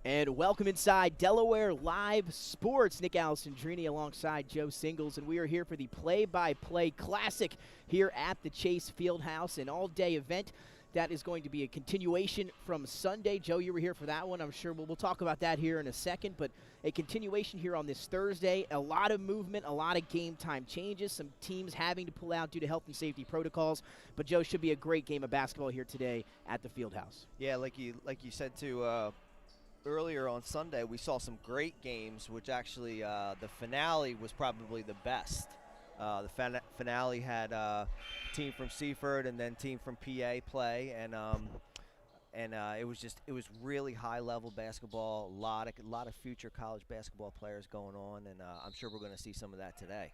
And welcome inside Delaware Live Sports. Nick Alessandrini alongside Joe Singles, and we are here for the play-by-play Classic here at the Chase Fieldhouse, an all-day event that is going to be a continuation from Sunday. Joe, you were here for that one. I'm sure we'll talk about that here in a second, but a continuation here on this Thursday. A lot of movement, a lot of game time changes, some teams having to pull out due to health and safety protocols, but Joe, should be a great game of basketball here today at the Fieldhouse. Yeah, like you said too, earlier on Sunday, we saw some great games, which actually the finale was probably the best. The finale had team from Seaford and then team from PA play, and it was really high-level basketball. A lot of future college basketball players going on, and I'm sure we're going to see some of that today.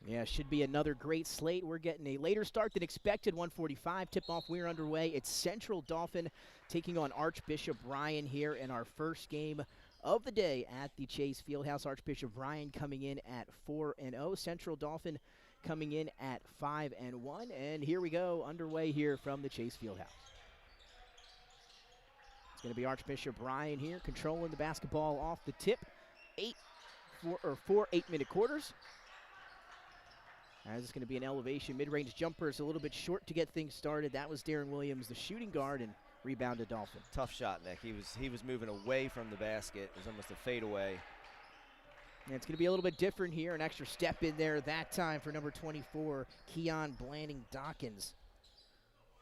Yeah, should be another great slate. We're getting a later start than expected, 1:45. Tip-off, we're underway. It's Central Dauphin taking on Archbishop Ryan here in our first game of the day at the Chase Fieldhouse. Archbishop Ryan coming in at 4-0. Central Dauphin coming in at 5-1. And here we go, underway here from the Chase Fieldhouse. It's going to be Archbishop Ryan here controlling the basketball off the tip. 4 8-minute quarters. As it's going to be an elevation mid-range jumper. It's a little bit short to get things started. That was Darren Williams, the shooting guard, and rebounded Dauphin. Tough shot, Nick. He was moving away from the basket. It was almost a fadeaway. And it's going to be a little bit different here. An extra step in there that time for number 24, Keon Blanding Dawkins,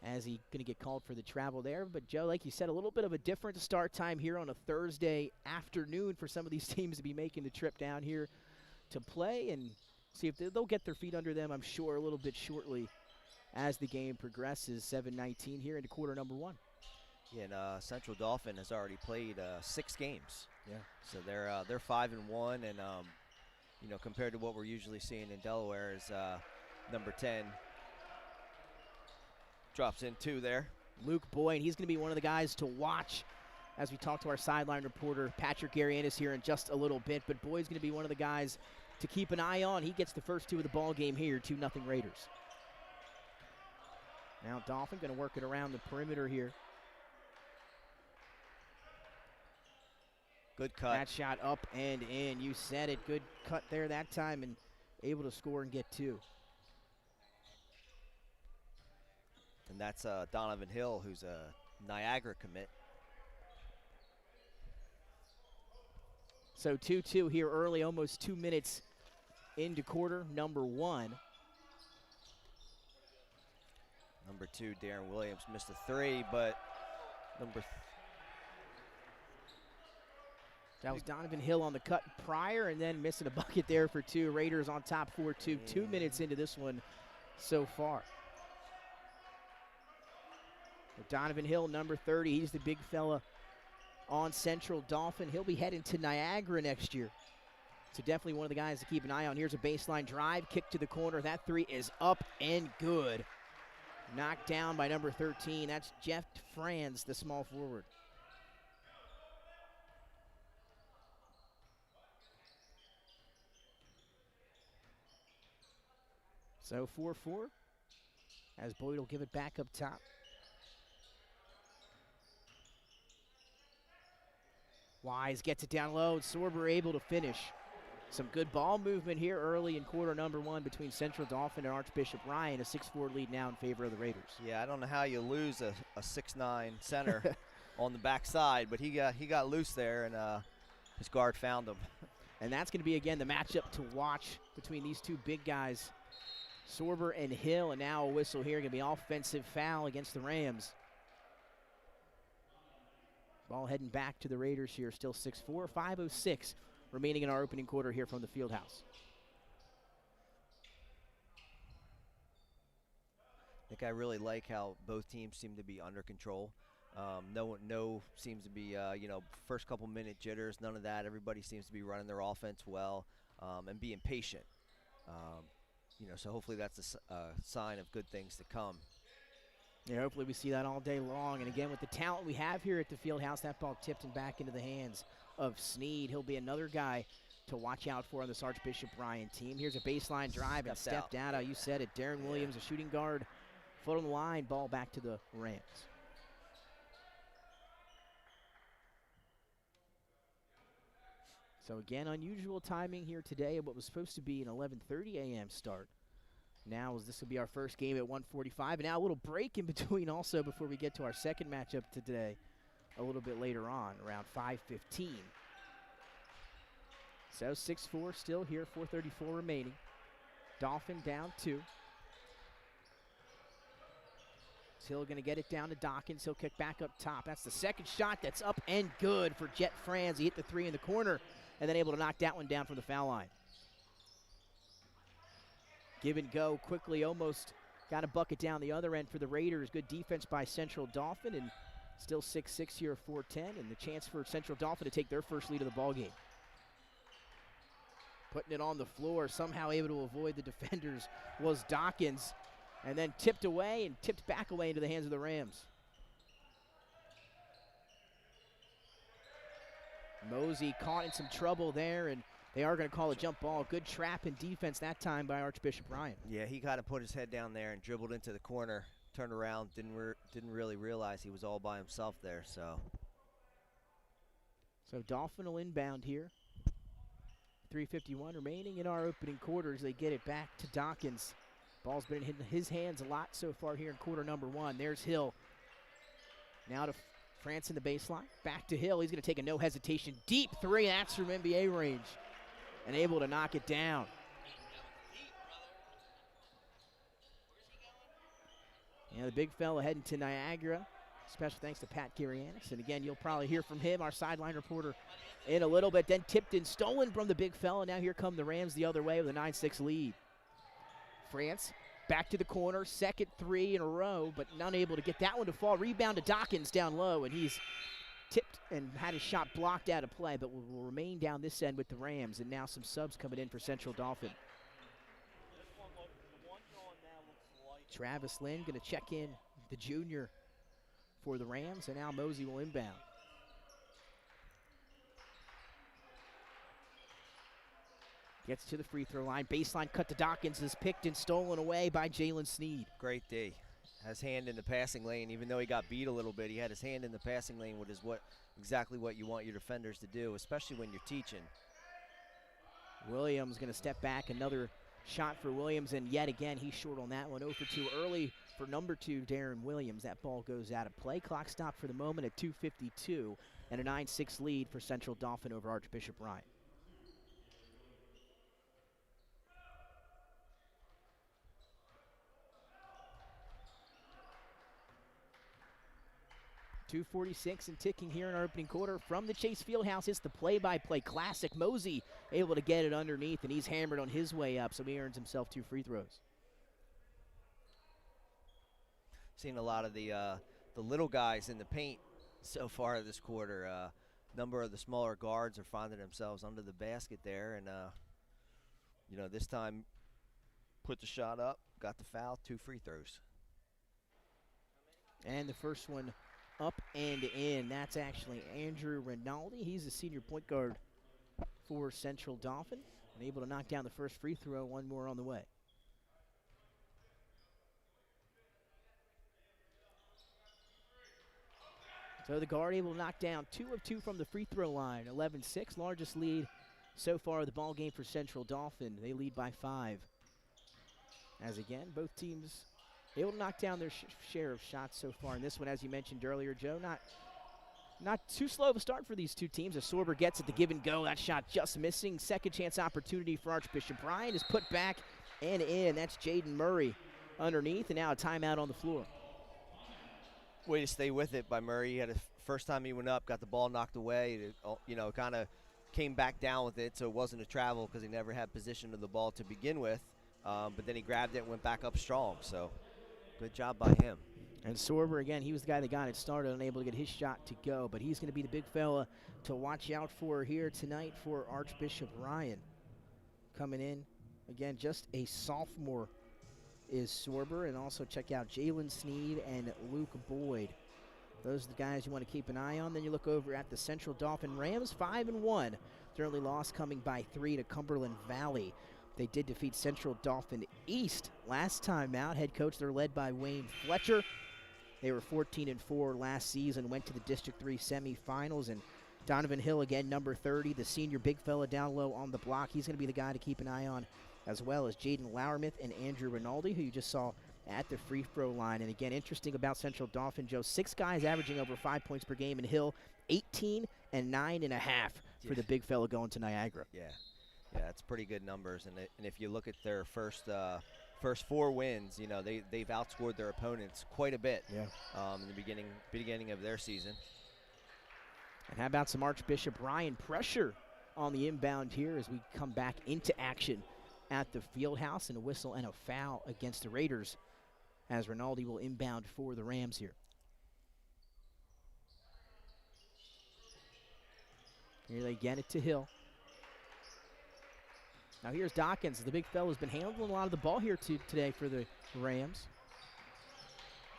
as he's going to get called for the travel there. But, Joe, like you said, a little bit of a different start time here on a Thursday afternoon for some of these teams to be making the trip down here to play and see if they'll get their feet under them, I'm sure, a little bit shortly as the game progresses. 7:19 here into quarter number 1. Yeah, and Central Dauphin has already played 6 games. Yeah. So they're 5-1, and compared to what we're usually seeing in Delaware is number 10 drops in 2 there. Luke Boyd, he's going to be one of the guys to watch as we talk to our sideline reporter Patrick Arianis here in just a little bit. But Boyd's going to be one of the guys to keep an eye on. He gets the first 2 of the ball game here, 2-0 Raiders. Now Dauphin going to work it around the perimeter here. Good cut. That shot up and in. You said it. Good cut there that time and able to score and get 2. And that's Donovan Hill, who's a Niagara commit. So 2-2 here early, almost 2 minutes into quarter number 1. Number 2, Darren Williams missed a 3, but that was Donovan Hill on the cut prior and then missing a bucket there for 2. Raiders on top 4-2. 2 minutes into this one so far. But Donovan Hill, number 30, he's the big fella on Central Dauphin. He'll be heading to Niagara next year. So definitely one of the guys to keep an eye on. Here's a baseline drive, kick to the corner. That 3 is up and good. Knocked down by number 13. That's Jeff Franz, the small forward. So 4-4 as Boyd will give it back up top. Wise gets it down low. Sorber able to finish. Some good ball movement here early in quarter number 1 between Central Dauphin and Archbishop Ryan. A 6-4 lead now in favor of the Raiders. Yeah, I don't know how you lose a 6'9" center on the backside, but he got loose there, and his guard found him. And that's going to be, again, the matchup to watch between these 2 big guys, Sorber and Hill. And now a whistle here. Going to be offensive foul against the Rams. Ball heading back to the Raiders here, still 6-4, 5:06 remaining in our opening quarter here from the Fieldhouse. I think I really like how both teams seem to be under control. No seems to be, first couple minute jitters, none of that. Everybody seems to be running their offense well and being patient. So hopefully that's a sign of good things to come. Yeah, hopefully we see that all day long. And again, with the talent we have here at the Fieldhouse, that ball tipped and back into the hands of Sneed. He'll be another guy to watch out for on this Archbishop Ryan team. Here's a baseline drive and stepped out. You said it. Darren Williams, a shooting guard, foot on the line, ball back to the Rams. So again, unusual timing here today of what was supposed to be an 11:30 a.m. start. Now this will be our first game at 1:45, and now a little break in between also before we get to our second matchup today a little bit later on, around 5:15. So 6-4 still here, 4:34 remaining. Dauphin down 2. Hill going to get it down to Dawkins. He'll kick back up top. That's the second shot that's up and good for Jet Franz. He hit the 3 in the corner and then able to knock that one down from the foul line. Give and go quickly, almost got a bucket down the other end for the Raiders. Good defense by Central Dauphin, and still 6-6 here, 4-10, and the chance for Central Dauphin to take their first lead of the ballgame. Putting it on the floor, somehow able to avoid the defenders was Dawkins, and then tipped away and tipped back away into the hands of the Rams. Mosey caught in some trouble there, and they are going to call a jump ball. Good trap and defense that time by Archbishop Ryan. Yeah, he kind of put his head down there and dribbled into the corner, turned around, didn't really realize he was all by himself there. So Dauphin will inbound here. 3:51 remaining in our opening quarters. They get it back to Dawkins. Ball's been in his hands a lot so far here in quarter number 1. There's Hill. Now to France in the baseline. Back to Hill. He's going to take a no hesitation deep 3. That's from NBA range. And able to knock it down. Yeah, the big fella heading to Niagara. Special thanks to Pat Garianis. And again, you'll probably hear from him, our sideline reporter, in a little bit. Then tipped and stolen from the big fella. Now here come the Rams the other way with a 9-6 lead. France back to the corner, second 3 in a row, but not able to get that one to fall. Rebound to Dawkins down low, and he's tipped and had his shot blocked out of play, but will remain down this end with the Rams, and now some subs coming in for Central Dauphin. Travis Lynn going to check in, the junior, for the Rams, and now Mosey will inbound. Gets to the free throw line. Baseline cut to Dawkins is picked and stolen away by Jalen Sneed. Great D. Has hand in the passing lane. Even though he got beat a little bit, he had his hand in the passing lane, which is exactly what you want your defenders to do, especially when you're teaching. Williams going to step back. Another shot for Williams, and yet again he's short on that one. 0 for 2 early for number 2, Darren Williams. That ball goes out of play. Clock stopped for the moment at 2:52, and a 9-6 lead for Central Dauphin over Archbishop Ryan. .246 and ticking here in our opening quarter from the Chase Fieldhouse. It's the play-by-play Clssic. Mosey able to get it underneath, and he's hammered on his way up, so he earns himself 2 free throws. Seen a lot of the little guys in the paint so far this quarter. Number of the smaller guards are finding themselves under the basket there, and this time put the shot up, got the foul, 2 free throws. And the first one up and in. That's actually Andrew Rinaldi. He's a senior point guard for Central Dauphin, and able to knock down the first free throw. One more on the way. So the guard able to knock down 2 of 2 from the free throw line. 11-6, largest lead so far of the ball game for Central Dauphin. They lead by 5. As again, both teams able to knock down their share of shots so far in this one. As you mentioned earlier, Joe, not too slow of a start for these two teams. As Sorber gets it to give and go, that shot just missing. Second chance opportunity for Archbishop Ryan is put back and in. That's Jaden Murray underneath, and now a timeout on the floor. Way to stay with it by Murray. He had a first time he went up, got the ball knocked away. Kind of came back down with it, so it wasn't a travel because he never had possession of the ball to begin with. But then he grabbed it and went back up strong. So good job by him. And Sorber, again, he was the guy that got it started, unable to get his shot to go. But he's going to be the big fella to watch out for here tonight for Archbishop Ryan. Coming in, again, just a sophomore is Sorber. And also check out Jalen Sneed and Luke Boyd. Those are the guys you want to keep an eye on. Then you look over at the Central Dauphin Rams, 5-1. Their only loss coming by 3 to Cumberland Valley. They did defeat Central Dauphin East last time out. Head coach, they're led by Wayne Fletcher. They were 14-4 last season, went to the District 3 semifinals, and Donovan Hill again, number 30, the senior big fella down low on the block. He's going to be the guy to keep an eye on, as well as Jaden Lowermith and Andrew Rinaldi, who you just saw at the free throw line. And again, interesting about Central Dauphin, Joe, 6 guys averaging over 5 points per game, and Hill 18 and 9.5 for the big fella going to Niagara. Yeah, that's pretty good numbers. And if you look at their first 4 wins, you know, they've outscored their opponents quite a bit. Yeah. In the beginning of their season. And how about some Archbishop Ryan pressure on the inbound here as we come back into action at the field house, and a whistle and a foul against the Raiders as Rinaldi will inbound for the Rams here. Here they get it to Hill. Now here's Dawkins. The big fella's been handling a lot of the ball here today for the Rams.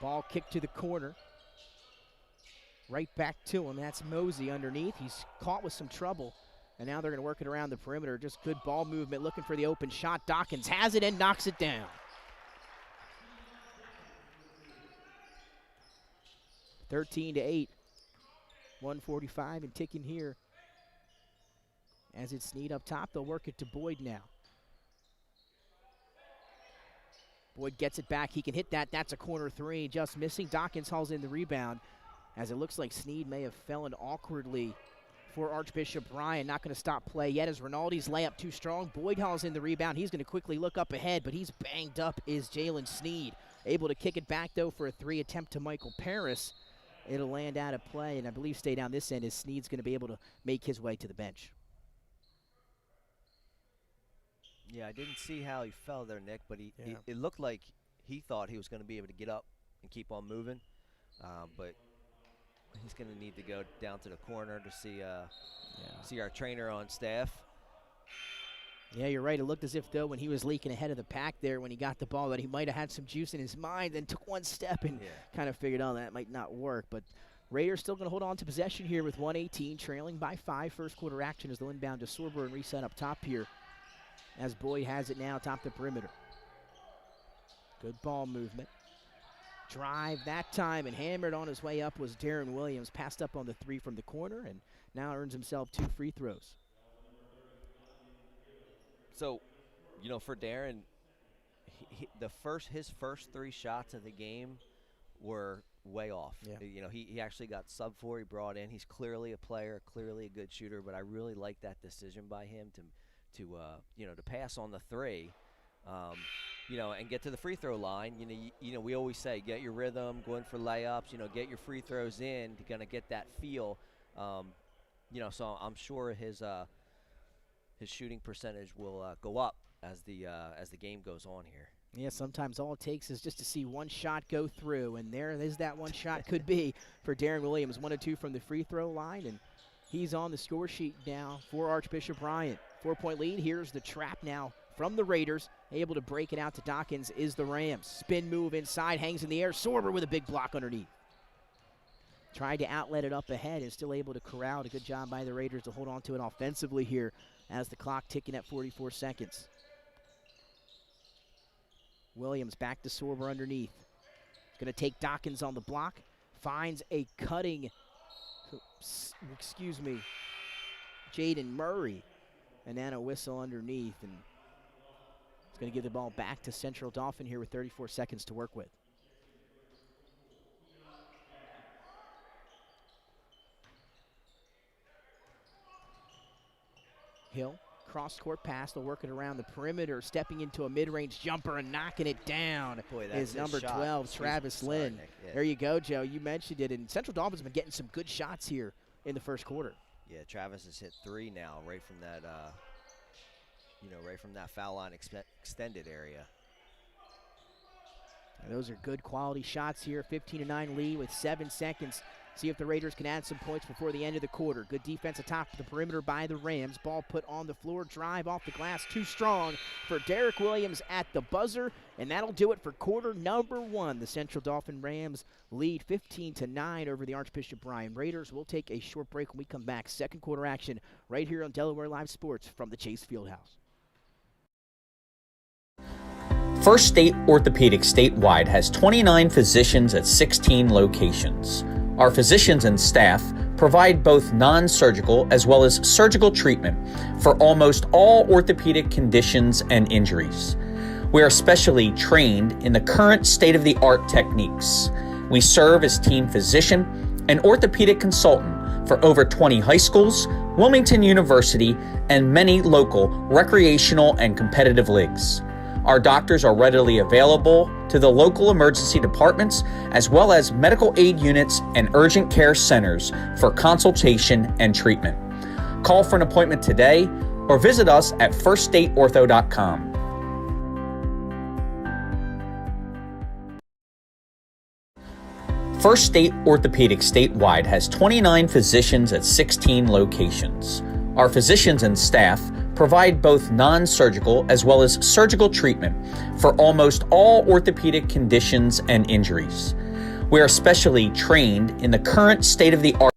Ball kicked to the corner. Right back to him. That's Mosey underneath. He's caught with some trouble. And now they're going to work it around the perimeter. Just good ball movement, looking for the open shot. Dawkins has it and knocks it down. 13-8. 145 and ticking here. As it's Snead up top, they'll work it to Boyd now. Boyd gets it back. He can hit that. That's a corner 3. Just missing. Dawkins hauls in the rebound, as it looks like Snead may have fallen awkwardly for Archbishop Ryan. Not going to stop play yet as Rinaldi's layup too strong. Boyd hauls in the rebound. He's going to quickly look up ahead, but he's banged up is Jalen Snead. Able to kick it back, though, for a 3 attempt to Michael Paris. It'll land out of play, and I believe stay down this end as Snead's going to be able to make his way to the bench. Yeah, I didn't see how he fell there, Nick, but it looked like he thought he was going to be able to get up and keep on moving, but he's going to need to go down to the corner to see our trainer on staff. Yeah, you're right. It looked as if, though, when he was leaking ahead of the pack there when he got the ball, that he might have had some juice in his mind, then took one step and kind of figured, oh, that might not work. But Raiders still going to hold on to possession here with 118, trailing by 5. First quarter action as they'll inbound to Sorber and reset up top here, as Boyd has it now top the perimeter. Good ball movement. Drive that time, and hammered on his way up was Darren Williams. Passed up on the 3 from the corner, and now earns himself 2 free throws. So, you know, for Darren, his first 3 shots of the game were way off. Yeah. You know, he actually got sub for. He brought in. He's clearly a player, clearly a good shooter, but I really like that decision by him to pass on the 3, and get to the free throw line. You know, we always say get your rhythm, go in for layups. You know, get your free throws in to kind of get that feel. So I'm sure his shooting percentage will go up as the game goes on here. Yeah, sometimes all it takes is just to see one shot go through, and there is that one shot could be for Darren Williams. 1 of 2 from the free throw line, and he's on the score sheet now for Archbishop Ryan. 4-point lead. Here's the trap now from the Raiders. Able to break it out to Dawkins is the Rams. Spin move inside, hangs in the air. Sorber with a big block underneath. Tried to outlet it up ahead and still able to corral. A good job by the Raiders to hold on to it offensively here as the clock ticking at 44 seconds. Williams back to Sorber underneath. Going to take Dawkins on the block. Finds a cutting, Jaden Murray. And then a whistle underneath. And it's going to give the ball back to Central Dauphin here with 34 seconds to work with. Hill, cross-court pass. They'll work it around the perimeter, stepping into a mid-range jumper and knocking it down. Boy, is number 12, Travis Lynn. Yeah. There you go, Joe. You mentioned it. And Central Dauphin's been getting some good shots here in the first quarter. Yeah, Travis has hit 3 now, right from that foul line extended area. And those are good quality shots here. 15-9 lead with 7 seconds. See if the Raiders can add some points before the end of the quarter. Good defense atop the perimeter by the Rams. Ball put on the floor. Drive off the glass. Too strong for Derek Williams at the buzzer. And that'll do it for quarter number 1. The Central Dauphin Rams lead 15-9 over the Archbishop Ryan Raiders. We'll take a short break when we come back. Second quarter action right here on Delaware Live Sports from the Chase Fieldhouse. First State Orthopedics statewide has 29 physicians at 16 locations. Our physicians and staff provide both non-surgical as well as surgical treatment for almost all orthopedic conditions and injuries. We are specially trained in the current state-of-the-art techniques. We serve as team physician and orthopedic consultant for over 20 high schools, Wilmington University, and many local recreational and competitive leagues. Our doctors are readily available to the local emergency departments as well as medical aid units and urgent care centers for consultation and treatment. Call for an appointment today or visit us at firststateortho.com. First State Orthopedics statewide has 29 physicians at 16 locations. Our physicians and staff provide both non-surgical as well as surgical treatment for almost all orthopedic conditions and injuries. We are specially trained in the current state-of-the-art.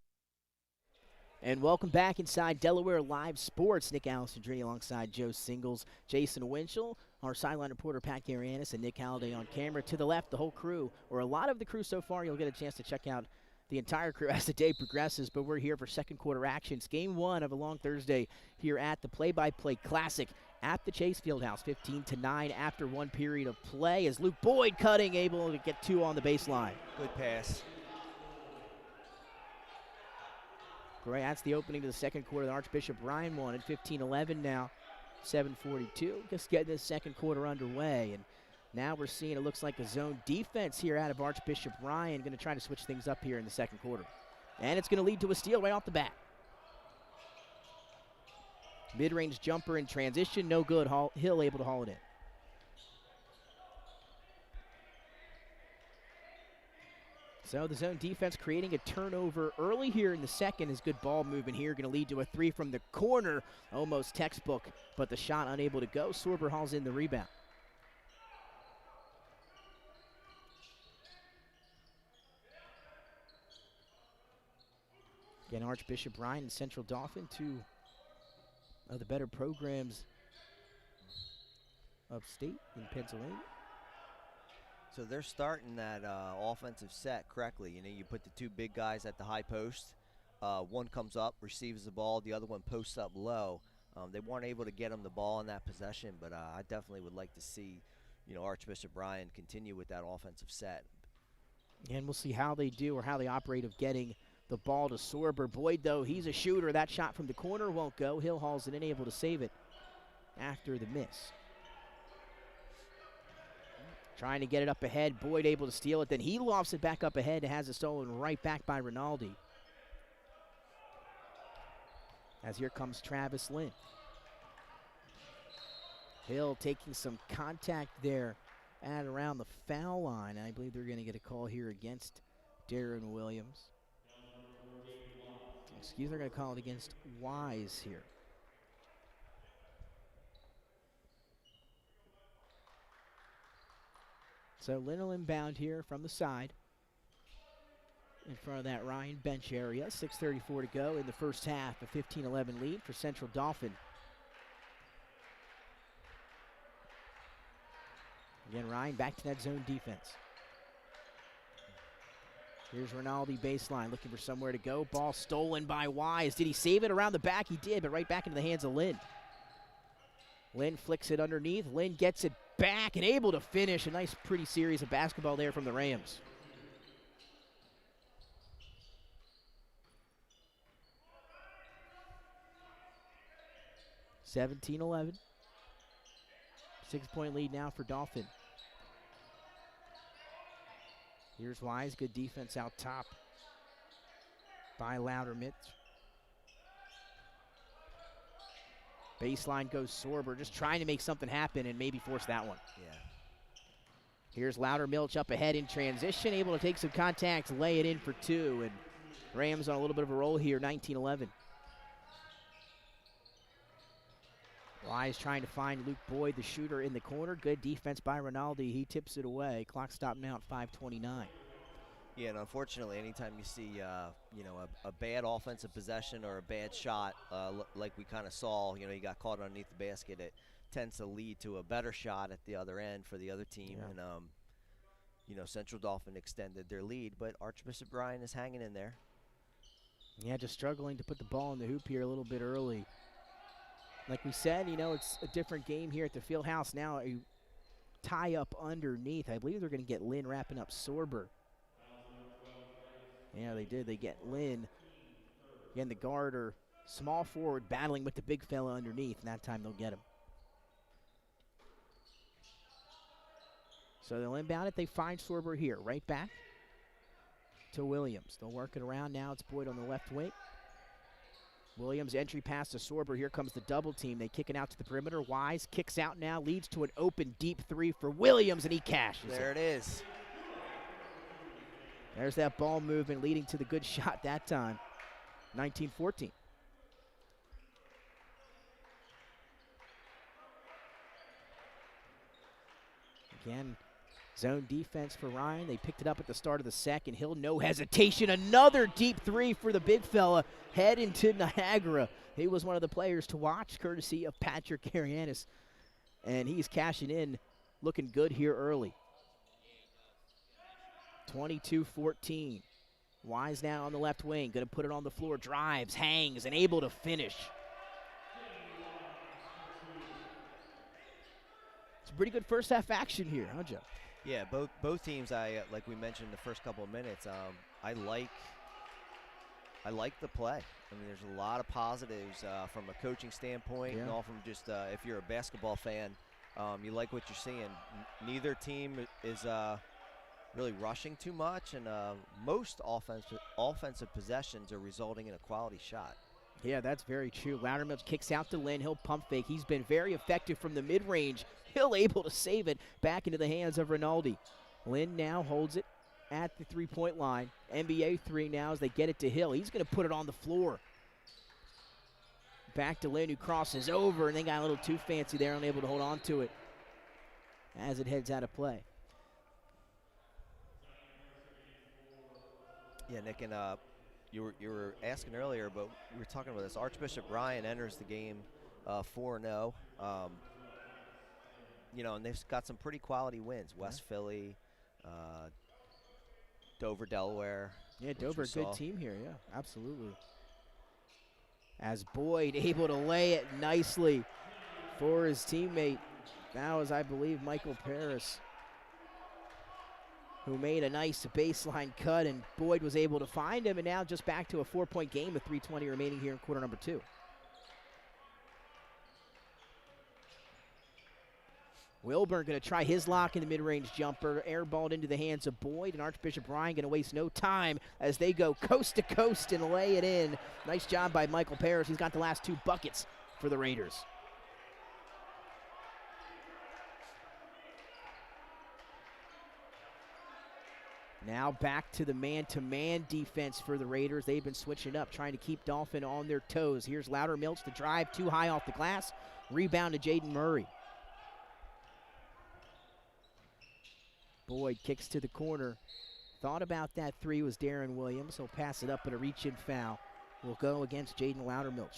And welcome back inside Delaware Live Sports. Nick Alessandrini alongside Joe Singles, Jason Winchell, our sideline reporter Pat Garianis, and Nick Halliday on camera. To the left, the whole crew, or a lot of the crew so far. You'll get a chance to check out the entire crew as the day progresses, but we're here for second quarter action. It's game one of a long Thursday here at the Play-by-Play Classic at the Chase Fieldhouse. 15-9 after one period of play as Luke Boyd cutting, able to get two on the baseline. Good pass. Great, that's the opening to the second quarter. The Archbishop Ryan won at 15-11 now, 7:42. Just getting this second quarter underway, and now we're seeing it looks like a zone defense here out of Archbishop Ryan. Going to try to switch things up here in the second quarter. And it's going to lead to a steal right off the bat. Mid-range jumper in transition, no good. Hill able to haul it in. So the zone defense creating a turnover early here in the second is good ball movement here. Going to lead to a three from the corner, almost textbook, but the shot unable to go. Sorber hauls in the rebound. Again, Archbishop Ryan and Central Dauphin, two of the better programs upstate in Pennsylvania. So they're starting that offensive set correctly. You know, you put the two big guys at the high post. One comes up, receives the ball. The other one posts up low. They weren't able to get him the ball in that possession, but I definitely would like to see, you know, Archbishop Ryan continue with that offensive set. And we'll see how they do or how they operate of getting the ball to Sorber. Boyd, though, he's a shooter. That shot from the corner won't go. Hill hauls it in, able to save it after the miss. Trying to get it up ahead. Boyd able to steal it. Then he lofts it back up ahead and has it stolen right back by Rinaldi. As here comes Travis Lynn. Hill taking some contact there at around the foul line. I believe they're going to get a call here against Darren Williams. Excuse me, they're going to call it against Wise here. So Lynn will inbound here from the side in front of that Ryan bench area. 6:34 to go in the first half. A 15-11 lead for Central Dauphin. Again, Ryan back to that zone defense. Here's Rinaldi baseline, looking for somewhere to go. Ball stolen by Wise. Did he save it around the back? He did, but right back into the hands of Lynn. Lynn flicks it underneath. Lynn gets it back and able to finish. A nice, pretty series of basketball there from the Rams. (17-11). 6-point lead now for Dauphin. Here's Wise, good defense out top by Loudermilch. Baseline goes Sorber, just trying to make something happen and maybe force that one. Yeah. Here's Loudermilch up ahead in transition, able to take some contact, lay it in for two, and Rams on a little bit of a roll here, 19-11. Wise trying to find Luke Boyd, the shooter, in the corner. Good defense by Rinaldi. He tips it away. Clock stop now at 5:29. Yeah, and unfortunately, anytime you see, you know, a bad offensive possession or a bad shot, like we kind of saw, you know, he got caught underneath the basket, it tends to lead to a better shot at the other end for the other team. Yeah. And, you know, Central Dauphin extended their lead, but Archbishop Bryan is hanging in there. Yeah, just struggling to put the ball in the hoop here a little bit early. Like we said, you know, it's a different game here at the field house now. A tie up underneath. I believe they're going to get Lynn wrapping up Sorber. Yeah, they did. They get Lynn. Again, the guard or small forward battling with the big fella underneath, and that time they'll get him. So they'll inbound it. They find Sorber here. Right back to Williams. They'll work it around now. It's Boyd on the left wing. Williams entry pass to Sorber. Here comes the double team. They kick it out to the perimeter. Wise kicks out now, leads to an open deep three for Williams, and he cashes There it is. There's that ball movement leading to the good shot that time. 19-14. Again, zone defense for Ryan. They picked it up at the start of the second. Hill, no hesitation. Another deep three for the big fella. Head into Niagara. He was one of the players to watch, courtesy of Patrick Arianis. And he's cashing in, looking good here early. 22-14. Wise now on the left wing. Going to put it on the floor. Drives, hangs, and able to finish. It's a pretty good first half action here, huh, Joe? Yeah, both teams. Like we mentioned in the first couple of minutes. I like the play. I mean, there's a lot of positives from a coaching standpoint, and all from just if you're a basketball fan, you like what you're seeing. Neither team is really rushing too much, and most offensive possessions are resulting in a quality shot. Yeah, that's very true. Loudermilk kicks out to Lynn. He'll pump fake. He's been very effective from the mid-range. Hill able to save it back into the hands of Rinaldi. Lynn now holds it at the three-point line. NBA three now as they get it to Hill. He's going to put it on the floor. Back to Lynn, who crosses over, and they got a little too fancy there, unable to hold on to it as it heads out of play. Yeah, Nick, and you were asking earlier, but we were talking about this. Archbishop Bryan enters the game 4-0. You know, and they've got some pretty quality wins. West Philly, Dover, Delaware. Yeah, Dover, a good team here. Yeah, absolutely. As Boyd able to lay it nicely for his teammate. That was, I believe, Michael Paris, who made a nice baseline cut, and Boyd was able to find him, and now just back to a 4-point game with 3:20 remaining here in quarter number 2. Wilburn going to try his lock in the mid-range jumper, airballed into the hands of Boyd, and Archbishop Bryan going to waste no time as they go coast to coast and lay it in. Nice job by Michael Parrish. He's got the last 2 buckets for the Raiders. Now back to the man-to-man defense for the Raiders. They've been switching up, trying to keep Dauphin on their toes. Here's Loudermilk to drive too high off the glass. Rebound to Jaden Murray. Boyd kicks to the corner. Thought about that three was Darren Williams. He'll pass it up, but a reach-in foul will go against Jaden Loudermilk.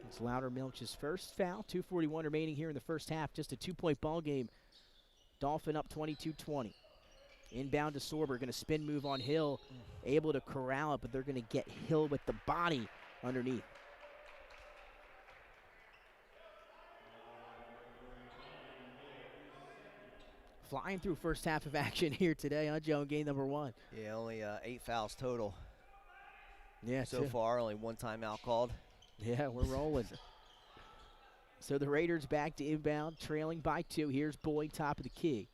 It's Loudermilk's first foul. 2:41 remaining here in the first half. Just a 2-point ball game. Dauphin up 22-20. Inbound to Sorber. Going to spin move on Hill. Able to corral it, but they're going to get Hill with the body underneath. Flying through first half of action here today, huh, Joe, in game number 1. Yeah, only 8 fouls total. Yeah, so far, only 1 timeout called. Yeah, we're rolling. So the Raiders back to inbound, trailing by 2. Here's Boyd, top of the key.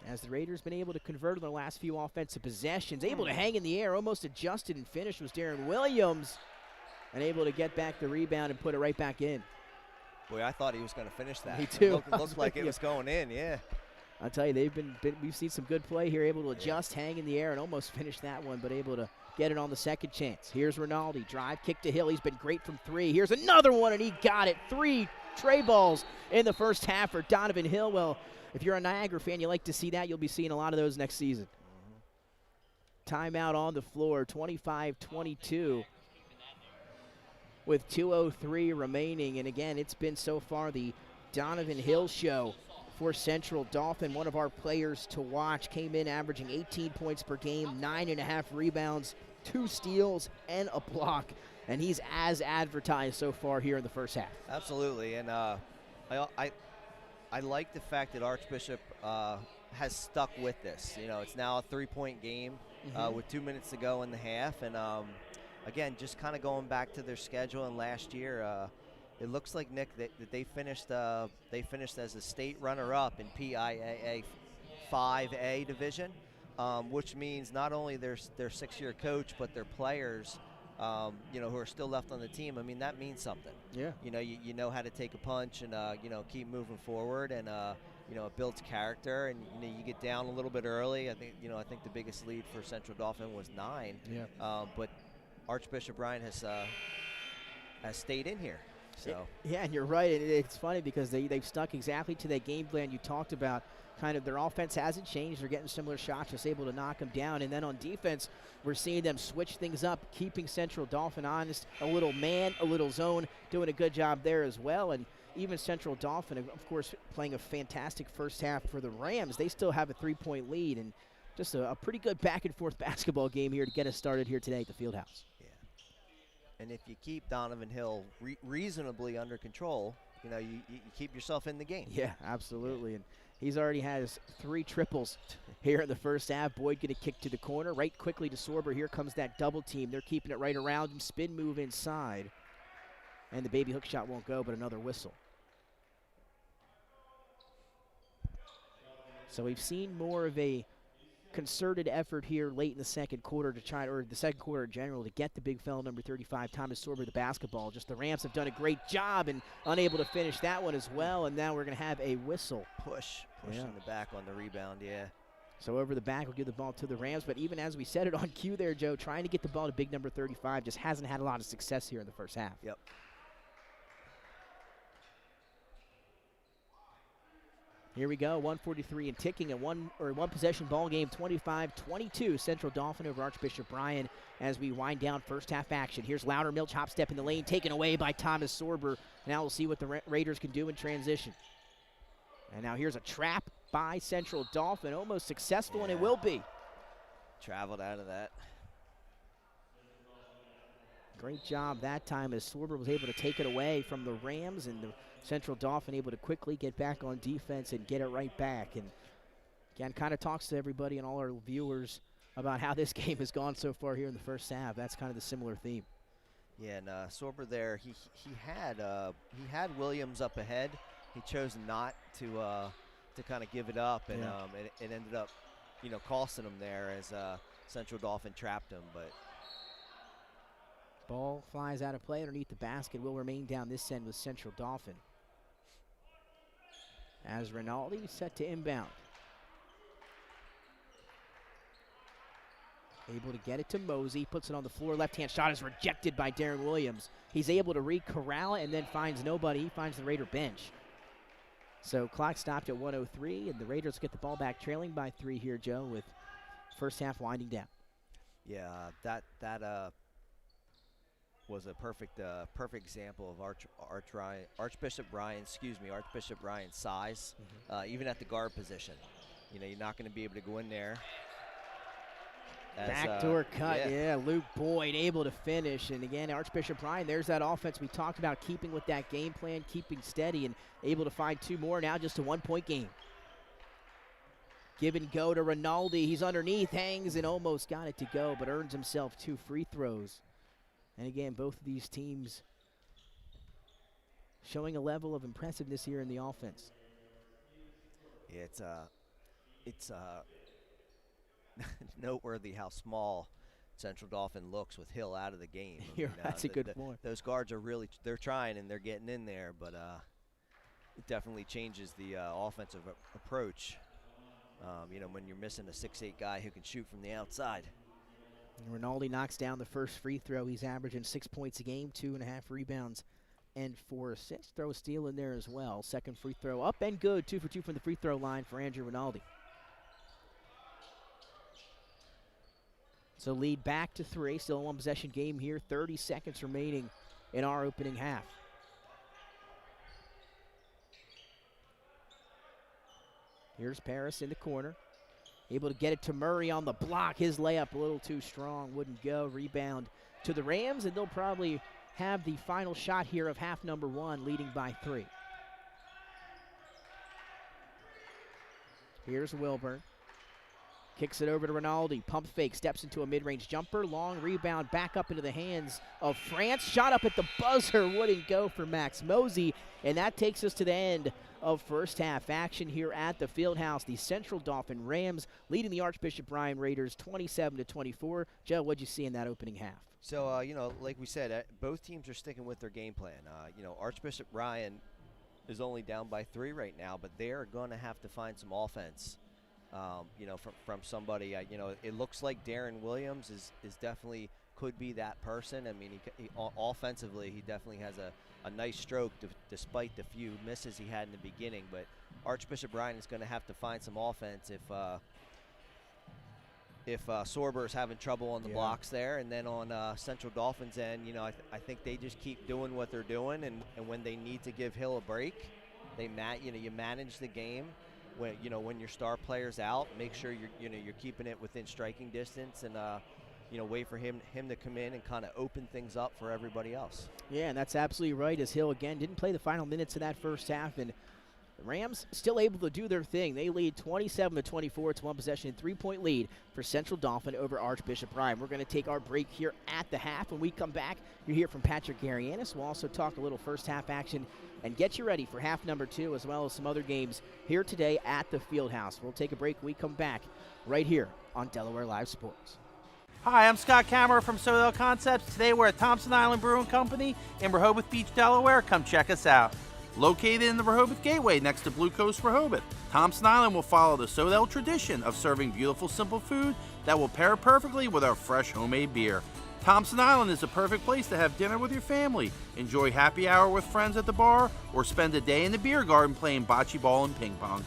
As the Raiders been able to convert on their last few offensive possessions, able to hang in the air, almost adjusted and finished was Darren Williams, and able to get back the rebound and put it right back in. Boy, I thought he was going to finish that. Me too. It looked like it was going in, yeah. I'll tell you, we've seen some good play here, able to adjust, hang in the air, and almost finish that one, but able to get it on the second chance. Here's Rinaldi, drive, kick to Hill. He's been great from 3. Here's another one, and he got it. 3 tray balls in the first half for Donovan Hill. Well, if you're a Niagara fan, you like to see that. You'll be seeing a lot of those next season. Timeout on the floor, 25-22. with 2:03 remaining. And again, it's been so far the Donovan Hill show for Central Dauphin. One of our players to watch, came in averaging 18 points per game, 9.5 rebounds, 2 steals, and a block. And he's as advertised so far here in the first half. Absolutely, and I like the fact that Archbishop has stuck with this. You know, it's now a 3-point game with 2 minutes to go in the half, and again, just kind of going back to their schedule and last year, it looks like, Nick, that they finished as a state runner-up in PIAA 5A division, which means not only their 6-year coach but their players, you know, who are still left on the team. I mean, that means something. Yeah. You know, you know how to take a punch and you know, keep moving forward, and you know, it builds character. And you know, you get down a little bit early. I think the biggest lead for Central Dauphin was 9. Yeah. But Archbishop Bryan has stayed in here. So yeah, and you're right. It's funny because they've stuck exactly to that game plan you talked about. Kind of their offense hasn't changed. They're getting similar shots, just able to knock them down. And then on defense, we're seeing them switch things up, keeping Central Dauphin honest. A little man, a little zone, doing a good job there as well. And even Central Dauphin, of course, playing a fantastic first half for the Rams. They still have a 3-point lead, and just a pretty good back-and-forth basketball game here to get us started here today at the Fieldhouse. yeah, and if you keep Donovan Hill reasonably under control, you know, you keep yourself in the game. Yeah, absolutely. And he's already has 3 triples here in the first half. Boyd getting a kick to the corner, right quickly to Sorber. Here comes that double team. They're keeping it right around him. Spin move inside. And the baby hook shot won't go, but another whistle. So we've seen more of a concerted effort here late in the second quarter to try, or the second quarter in general, to get the big fella number 35, Thomas Sorber, the basketball. Just the Rams have done a great job and unable to finish that one as well. And now we're going to have a whistle. Push in the back on the rebound, yeah. So over the back, we'll give the ball to the Rams. But even as we said it on cue there, Joe, trying to get the ball to big number 35 just hasn't had a lot of success here in the first half. Yep. Here we go, 1:43 and ticking, a one possession ball game, 25-22, Central Dauphin over Archbishop Bryan as we wind down first half action. Here's Loudermilk, hop step in the lane, taken away by Thomas Sorber. Now we'll see what the Raiders can do in transition. And now here's a trap by Central Dauphin, almost successful, and it will be. Traveled out of that. Great job that time as Sorber was able to take it away from the Rams, and the Central Dauphin able to quickly get back on defense and get it right back. And again, kind of talks to everybody and all our viewers about how this game has gone so far here in the first half. That's kind of the similar theme. Yeah, and Sorber there, he had Williams up ahead. He chose not to kind of give it up, and it ended up, you know, costing him there as Central Dauphin trapped him. But ball flies out of play underneath the basket. Will remain down this end with Central Dauphin. As Rinaldi set to inbound. Able to get it to Mosey, puts it on the floor. Left-hand shot is rejected by Darren Williams. He's able to re-corral it and then finds nobody. He finds the Raider bench. So clock stopped at 1:03, and the Raiders get the ball back trailing by 3 here, Joe, with first half winding down. Yeah, that was a perfect example of Archbishop Bryan's size, even at the guard position. You know, you're not going to be able to go in there. Backdoor cut, yeah. Luke Boyd able to finish. And again, Archbishop Bryan, there's that offense we talked about, keeping with that game plan, keeping steady, and able to find 2 more. Now just a 1-point game. Give and go to Rinaldi. He's underneath, hangs, and almost got it to go, but earns himself 2 free throws. And again, both of these teams showing a level of impressiveness here in the offense. Yeah, it's noteworthy how small Central Dauphin looks with Hill out of the game. That's a good point. Those guards are they're trying and they're getting in there, but it definitely changes the offensive approach. You know, when you're missing a 6'8" guy who can shoot from the outside. Rinaldi knocks down the first free throw. He's averaging 6 points a game, 2.5 rebounds, and 4 assists. Throw a steal in there as well. Second free throw up and good. 2 for 2 from the free throw line for Andrew Rinaldi. So lead back to 3. Still a 1-possession game here. 30 seconds remaining in our opening half. Here's Paris in the corner. Able to get it to Murray on the block. His layup a little too strong, wouldn't go. Rebound to the Rams, and they'll probably have the final shot here of half number 1, leading by 3. Here's Wilburn. Kicks it over to Rinaldi. Pump fake, steps into a mid-range jumper. Long rebound back up into the hands of France. Shot up at the buzzer, wouldn't go for Max Mosey. And that takes us to the end of first half action here at the Fieldhouse. The Central Dauphin Rams leading the Archbishop Bryan Raiders 27-24. Joe, what'd you see in that opening half? So, like we said, both teams are sticking with their game plan. Archbishop Bryan is only down by 3 right now, but they're going to have to find some offense. From somebody. It looks like Darren Williams is definitely could be that person. I mean, he offensively, he definitely has a nice stroke despite the few misses he had in the beginning. But Archbishop Bryan is going to have to find some offense if Sorber is having trouble on the blocks there. And then on Central Dauphin's end, I think they just keep doing what they're doing, and when they need to give Hill a break, you manage the game. When your star player's out, make sure you're keeping it within striking distance, and wait for him to come in and kind of open things up for everybody else. Yeah, and that's absolutely right, as Hill again didn't play the final minutes of that first half, and the Rams still able to do their thing. They lead 27-24. It's one possession, 3-point lead for Central Dauphin over Archbishop Bryan. We're going to take our break here at the half. When we come back, you'll hear from Patrick Garianis. We'll also talk a little first half action and get you ready for half number 2, as well as some other games here today at the Fieldhouse. We'll take a break. We come back right here on Delaware Live Sports. Hi, I'm Scott Kammerer from Sodell Concepts. Today we're at Thompson Island Brewing Company in Rehoboth Beach, Delaware. Come check us out. Located in the Rehoboth Gateway next to Blue Coast Rehoboth, Thompson Island will follow the Sodell tradition of serving beautiful, simple food that will pair perfectly with our fresh homemade beer. Thompson Island is the perfect place to have dinner with your family, enjoy happy hour with friends at the bar, or spend a day in the beer garden playing bocce ball and ping pong.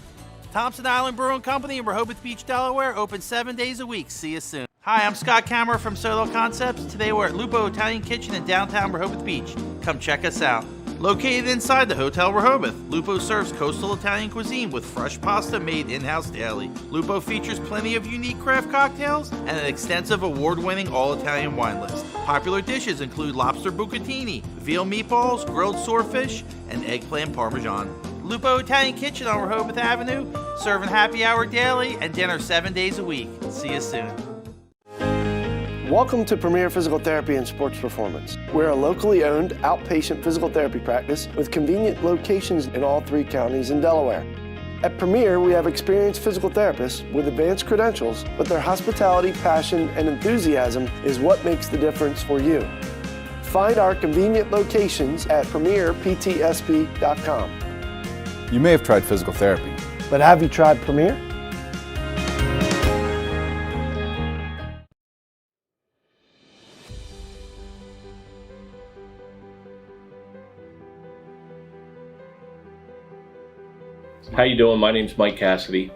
Thompson Island Brewing Company in Rehoboth Beach, Delaware, open 7 days a week. See you soon. Hi, I'm Scott Kammerer from Sodell Concepts. Today we're at Lupo Italian Kitchen in downtown Rehoboth Beach. Come check us out. Located inside the Hotel Rehoboth, Lupo serves coastal Italian cuisine with fresh pasta made in-house daily. Lupo features plenty of unique craft cocktails and an extensive award-winning all-Italian wine list. Popular dishes include lobster bucatini, veal meatballs, grilled swordfish, and eggplant parmesan. Lupo Italian Kitchen on Rehoboth Avenue, serving happy hour daily and dinner 7 days a week. See you soon. Welcome to Premier Physical Therapy and Sports Performance. We're a locally owned outpatient physical therapy practice with convenient locations in all 3 counties in Delaware. At Premier, we have experienced physical therapists with advanced credentials, but their hospitality, passion, and enthusiasm is what makes the difference for you. Find our convenient locations at premierptsp.com. You may have tried physical therapy, but have you tried Premier? How you doing? My name's Mike Cassidy.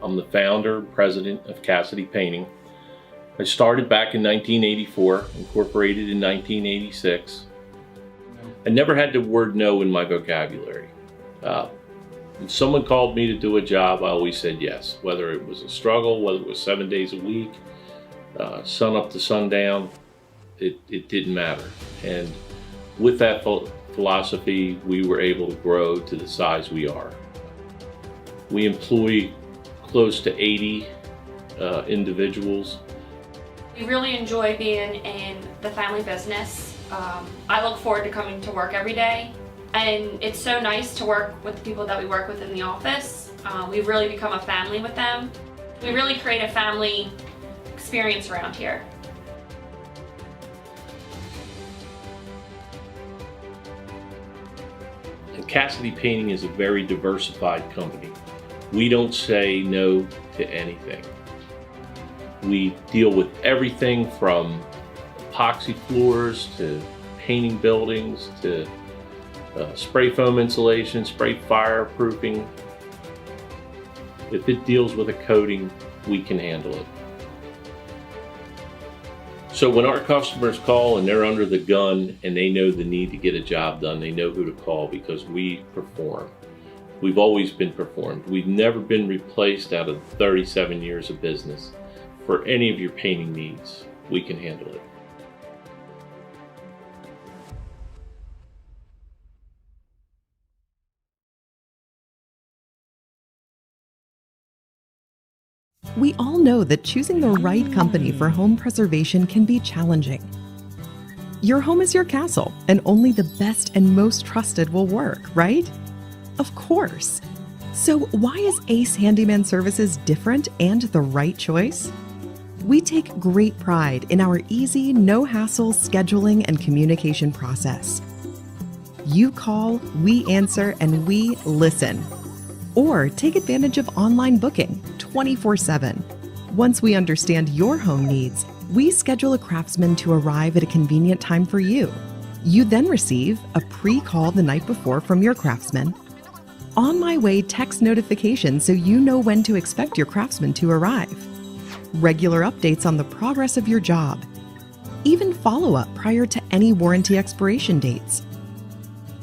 I'm the founder and president of Cassidy Painting. I started back in 1984, incorporated in 1986. I never had the word no in my vocabulary. When someone called me to do a job, I always said yes, whether it was a struggle, whether it was 7 days a week, sun up to sundown, it didn't matter. And with that philosophy, we were able to grow to the size we are. We employ close to 80 individuals. We really enjoy being in the family business. I look forward to coming to work every day, and it's so nice to work with the people that we work with in the office. We've really become a family with them. We really create a family experience around here. And Cassidy Painting is a very diversified company. We don't say no to anything. We deal with everything from epoxy floors to painting buildings to spray foam insulation, spray fireproofing. If it deals with a coating, we can handle it. So when our customers call and they're under the gun and they know the need to get a job done, they know who to call because we perform. We've always been performed. We've never been replaced out of 37 years of business. For any of your painting needs, we can handle it. We all know that choosing the right company for home preservation can be challenging. Your home is your castle, and only the best and most trusted will work, right? Of course. So why is Ace Handyman Services different and the right choice? We take great pride in our easy, no-hassle scheduling and communication process. You call, we answer, and we listen. Or take advantage of online booking 24/7. Once we understand your home needs, we schedule a craftsman to arrive at a convenient time for you. You then receive a pre-call the night before from your craftsman. On my way text notification so you know when to expect your craftsman to arrive. Regular updates on the progress of your job. Even follow-up prior to any warranty expiration dates.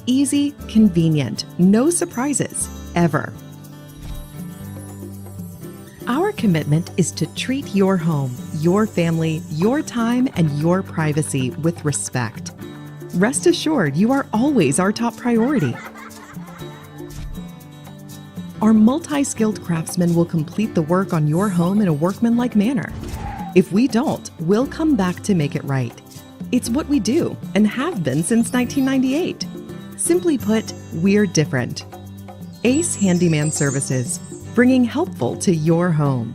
Easy, convenient, no surprises, ever. Our commitment is to treat your home, your family, your time, and your privacy with respect. Rest assured, you are always our top priority. Our multi-skilled craftsmen will complete the work on your home in a workmanlike manner. If we don't, we'll come back to make it right. It's what we do and have been since 1998. Simply put, we're different. Ace Handyman Services, bringing helpful to your home.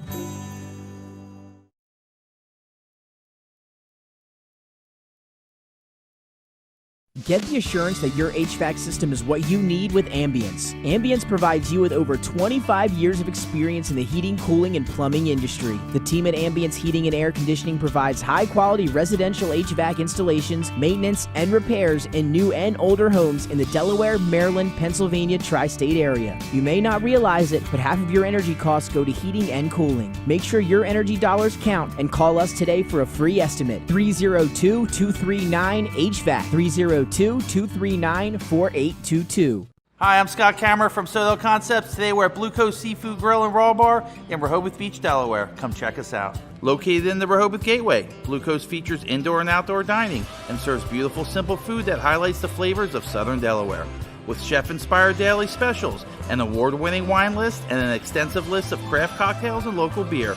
Get the assurance that your HVAC system is what you need with Ambience. Ambience provides you with over 25 years of experience in the heating, cooling, and plumbing industry. The team at Ambience Heating and Air Conditioning provides high-quality residential HVAC installations, maintenance, and repairs in new and older homes in the Delaware, Maryland, Pennsylvania tri-state area. You may not realize it, but half of your energy costs go to heating and cooling. Make sure your energy dollars count and call us today for a free estimate. 302-239-HVAC. 302-239-4822. Hi, I'm Scott Kammerer from Soto Concepts. Today we're at Blue Coast Seafood Grill and Raw Bar in Rehoboth Beach, Delaware. Come check us out. Located in the Rehoboth Gateway, Blue Coast features indoor and outdoor dining and serves beautiful, simple food that highlights the flavors of Southern Delaware. With chef-inspired daily specials, an award-winning wine list, and an extensive list of craft cocktails and local beer,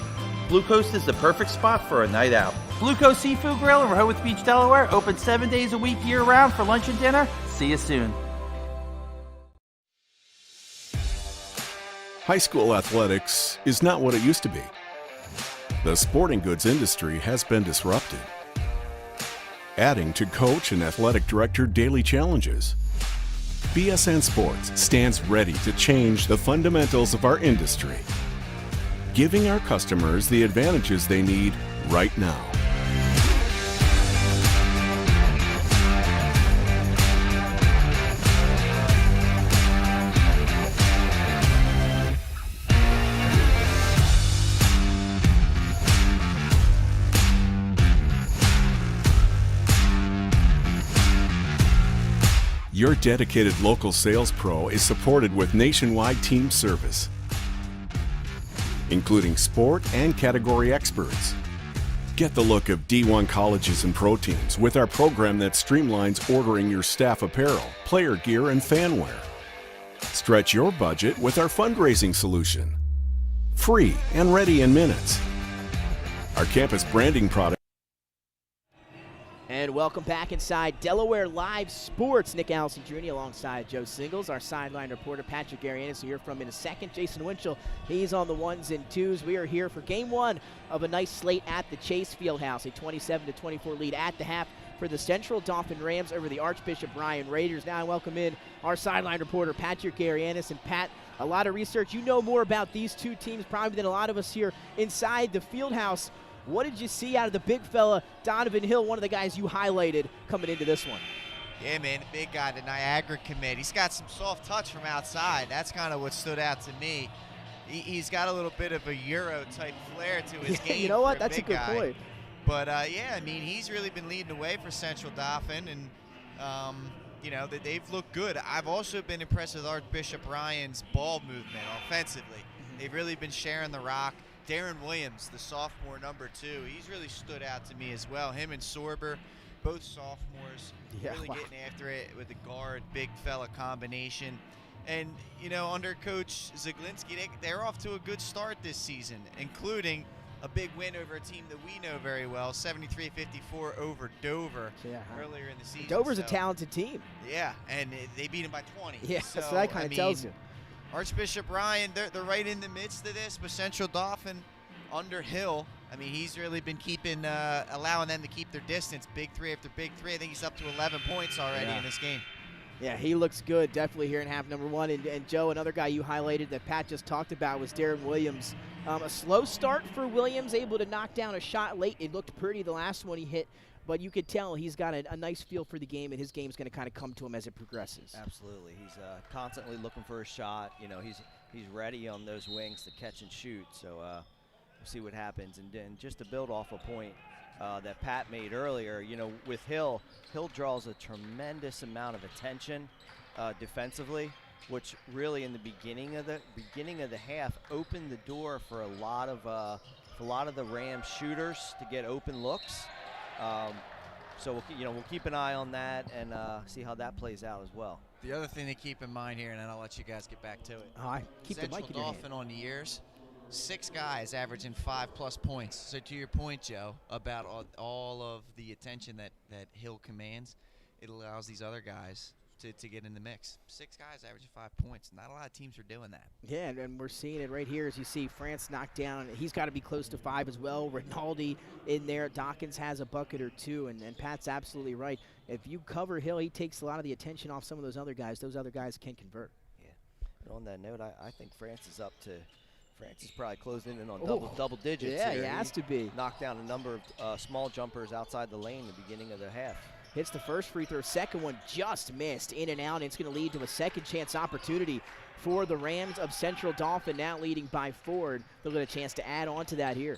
Blue Coast is the perfect spot for a night out. Blue Coast Seafood Grill in Rehoboth Beach, Delaware, open 7 days a week year-round for lunch and dinner. See you soon. High school athletics is not what it used to be. The sporting goods industry has been disrupted, adding to coach and athletic director daily challenges. BSN Sports stands ready to change the fundamentals of our industry, giving our customers the advantages they need right now. Your dedicated local sales pro is supported with nationwide team service, including sport and category experts. Get the look of D1 colleges and pro teams with our program that streamlines ordering your staff apparel, player gear, and fan wear. Stretch your budget with our fundraising solution. Free and ready in minutes. Our campus branding product. And welcome back inside Delaware Live Sports. Nick Allison-Drini alongside Joe Singles. Our sideline reporter Patrick Arianis will hear from in a second. Jason Winchell, he's on the ones and twos. We are here for game one of a nice slate at the Chase Fieldhouse. A 27-24 lead at the half for the Central Dauphin Rams over the Archbishop Bryan Raiders. Now I welcome in our sideline reporter Patrick Arianis. And Pat, a lot of research. You know more about these two teams probably than a lot of us here inside the Fieldhouse. What did you see out of the big fella, Donovan Hill, one of the guys you highlighted coming into this one? Yeah, man, the big guy, the Niagara commit. He's got some soft touch from outside. That's kind of what stood out to me. He's got a little bit of a Euro-type flair to his game. You know what? That's a good point. But yeah, I mean, he's really been leading the way for Central Dauphin, and you know, they've looked good. I've also been impressed with Archbishop Ryan's ball movement offensively. They've really been sharing the rock. Darren Williams, the sophomore #2, he's really stood out to me as well. Him and Sorber, both sophomores, really getting after it with the guard, big fella combination. And, you know, under Coach Zaglinski, they're off to a good start this season, including a big win over a team that we know very well, 73-54 over Dover earlier in the season. Dover's a talented team. Yeah, and they beat them by 20. Yeah, so that kind of tells you. Archbishop Ryan, they're right in the midst of this, but Central Dauphin under Hill, I mean, he's really been keeping, allowing them to keep their distance. Big three after big three. I think he's up to 11 points already in this game. Yeah, he looks good definitely here in half number one. And Joe, another guy you highlighted that Pat just talked about was Darren Williams. A slow start for Williams, able to knock down a shot late. It looked pretty the last one he hit, but you could tell he's got a nice feel for the game, and his game's going to kind of come to him as it progresses. Absolutely. He's constantly looking for a shot. You know, he's ready on those wings to catch and shoot. So we'll see what happens. And then just to build off a point that Pat made earlier, you know, with Hill draws a tremendous amount of attention defensively, which really in the beginning of the half opened the door for a lot of the Rams shooters to get open looks. So we'll keep an eye on that and see how that plays out as well. The other thing to keep in mind here, and then I'll let you guys get back to it. Keep the mic in your hand. Central Dauphin on the years, 6 guys averaging 5+ points. So to your point, Joe, about all of the attention that Hill commands, it allows these other guys to get in the mix. 6 guys averaging 5 points. Not a lot of teams are doing that. Yeah, and we're seeing it right here as you see France knocked down. He's got to be close to 5 as well. Rinaldi in there. Dawkins has a bucket or 2, and Pat's absolutely right. If you cover Hill, he takes a lot of the attention off some of those other guys. Those other guys can convert. Yeah. And on that note, I think France is probably closing in on double digits. Yeah, here. he has to be. Knocked down a number of small jumpers outside the lane at the beginning of the half. Hits the first free throw, second one just missed, in and out. It's going to lead to a second chance opportunity for the Rams of Central Dauphin, now leading by 4. They'll get a chance to add on to that here.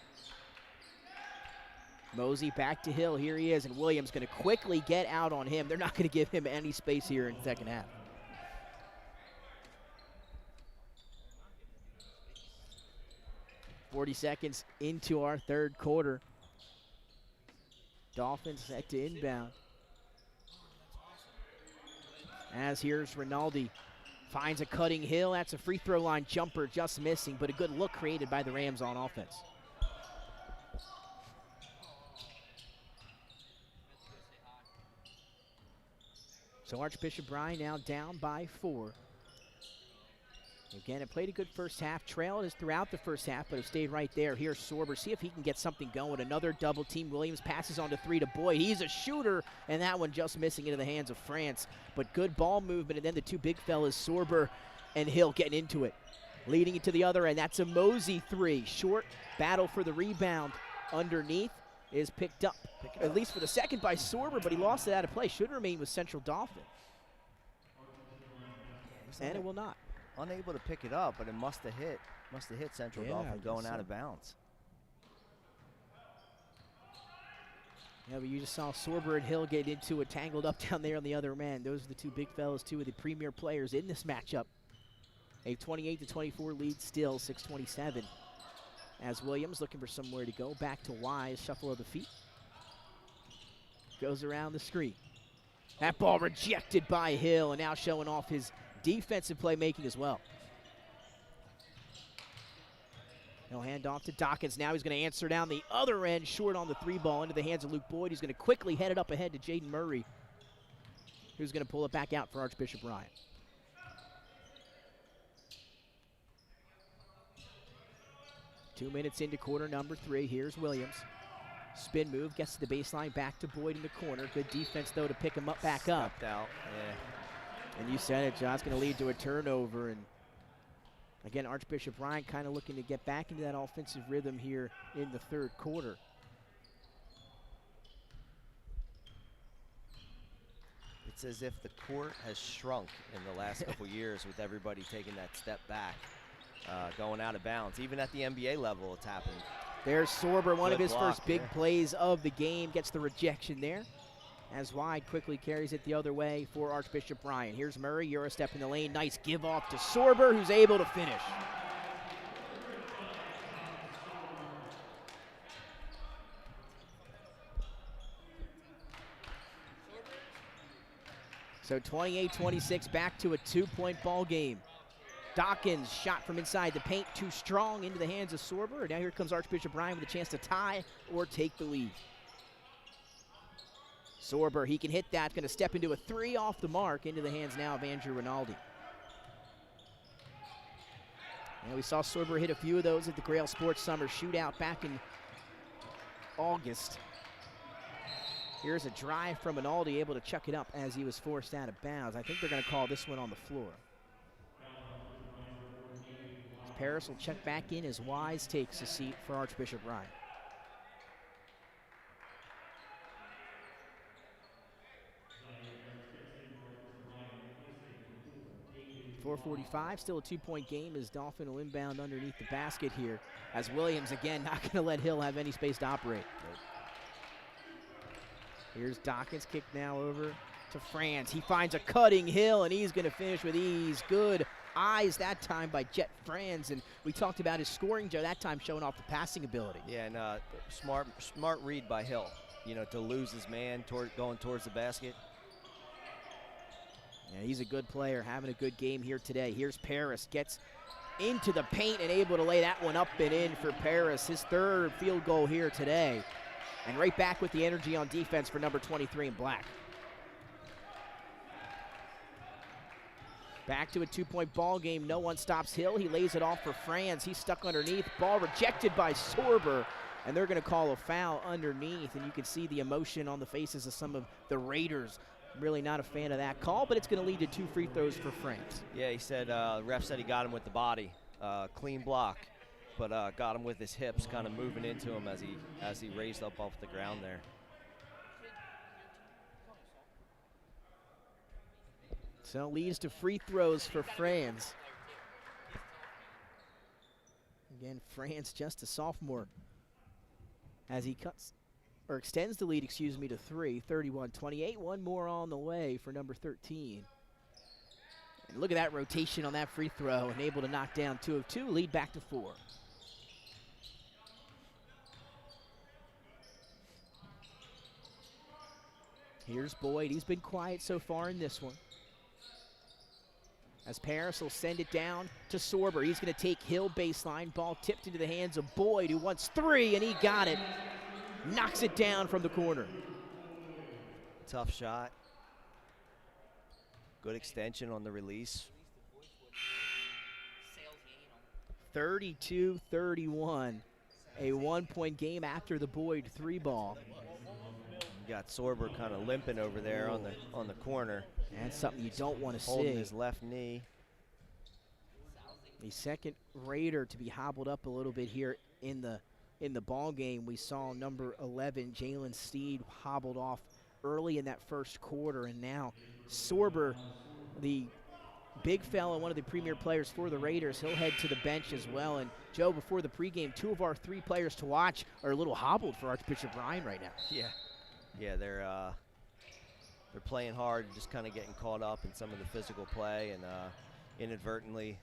Mosey back to Hill, here he is, and Williams going to quickly get out on him. They're not going to give him any space here in the second half. .40 seconds into our third quarter. Dolphins set to inbound. As here's Rinaldi. Finds a cutting Hill. That's a free throw line jumper, just missing, but a good look created by the Rams on offense. So Archbishop Bryan now down by 4. Again, it played a good first half. Trailed us throughout the first half, but it stayed right there. Here's Sorber. See if he can get something going. Another double team. Williams passes on to 3 to Boyd. He's a shooter, and that one just missing into the hands of France. But good ball movement, and then the 2 big fellas, Sorber and Hill, getting into it. Leading it to the other end. That's a Mosey 3. Short battle for the rebound underneath is picked up, at least for the second, by Sorber, but he lost it out of play. Should remain with Central Dauphin. And it will not. Unable to pick it up, but it must have hit Central Dauphin going out of bounds. Yeah, but you just saw Sorber and Hill get into it, tangled up down there on the other end. Those are the 2 big fellas, 2 of the premier players in this matchup. A 28-24 lead still, 6:27. As Williams looking for somewhere to go, back to Wise, shuffle of the feet. Goes around the screen. That ball rejected by Hill, and now showing off his defensive playmaking as well. He'll hand off to Dawkins. Now he's going to answer down the other end, short on the 3 ball into the hands of Luke Boyd. He's going to quickly head it up ahead to Jaden Murray, who's going to pull it back out for Archbishop Bryan. Two minutes into quarter number 3. Here's Williams. Spin move, gets to the baseline, back to Boyd in the corner. Good defense, though, to pick him up back up. Stepped out, yeah. And you said it, John. It's going to lead to a turnover. And again, Archbishop Bryan kind of looking to get back into that offensive rhythm here in the third quarter. It's as if the court has shrunk in the last couple years with everybody taking that step back, going out of bounds. Even at the NBA level, it's happened. There's Sorber, one of Good his block, first big yeah. plays of the game, gets the rejection there. As Wide quickly carries it the other way for Archbishop Ryan. Here's Murray, Euro step in the lane, nice give off to Sorber, who's able to finish. So 28-26, back to a 2-point ball game. Dawkins shot from inside the paint, too strong, into the hands of Sorber. Now here comes Archbishop Ryan with a chance to tie or take the lead. Sorber, he can hit that, going to step into a 3 off the mark, into the hands now of Andrew Rinaldi. And we saw Sorber hit a few of those at the Grail Sports Summer Shootout back in August. Here's a drive from Rinaldi, able to chuck it up as he was forced out of bounds. I think they're going to call this one on the floor. Paris will check back in as Wise takes a seat for Archbishop Ryan. 4:45, still a 2-point game as Dauphin will inbound underneath the basket here. As Williams, again, not going to let Hill have any space to operate. Here's Dawkins, kick now over to Franz. He finds a cutting Hill, and he's going to finish with ease. Good eyes that time by Jet Franz, and we talked about his scoring, Joe, that time showing off the passing ability. Yeah, and smart read by Hill, you know, to lose his man going towards the basket. Yeah, he's a good player, having a good game here today. Here's Paris, gets into the paint and able to lay that one up and in for Paris, his 3rd field goal here today. And right back with the energy on defense for number 23 in black. Back to a 2-point ball game. No one stops Hill. He lays it off for Franz. He's stuck underneath. Ball rejected by Sorber. And they're going to call a foul underneath. And you can see the emotion on the faces of some of the Raiders. Really not a fan of that call, but it's going to lead to 2 free throws for Franz. Yeah, he said, ref said he got him with the body. Clean block, but got him with his hips, kind of moving into him as he raised up off the ground there. So leads to free throws for Franz. Again, Franz just a sophomore as he extends the lead, excuse me, to 3, 31-28. One more on the way for number 13. And look at that rotation on that free throw, and able to knock down 2 of 2, lead back to 4. Here's Boyd. He's been quiet so far in this one. As Paris will send it down to Sorber. He's going to take Hill baseline. Ball tipped into the hands of Boyd, who wants 3, and he got it. Knocks it down from the corner. Tough shot. Good extension on the release. 32-31. A 1-point game after the Boyd 3 ball. You got Sorber kind of limping over there on the corner. That's something you don't want to see. Holding his left knee. The second Raider to be hobbled up a little bit here in the ball game. We saw number 11, Jalen Steed, hobbled off early in that first quarter, and now Sorber, the big fella, one of the premier players for the Raiders, he'll head to the bench as well. And Joe, before the pregame, 2 of our 3 players to watch are a little hobbled for Archbishop Ryan right now. Yeah, they're playing hard, just kind of getting caught up in some of the physical play and inadvertently.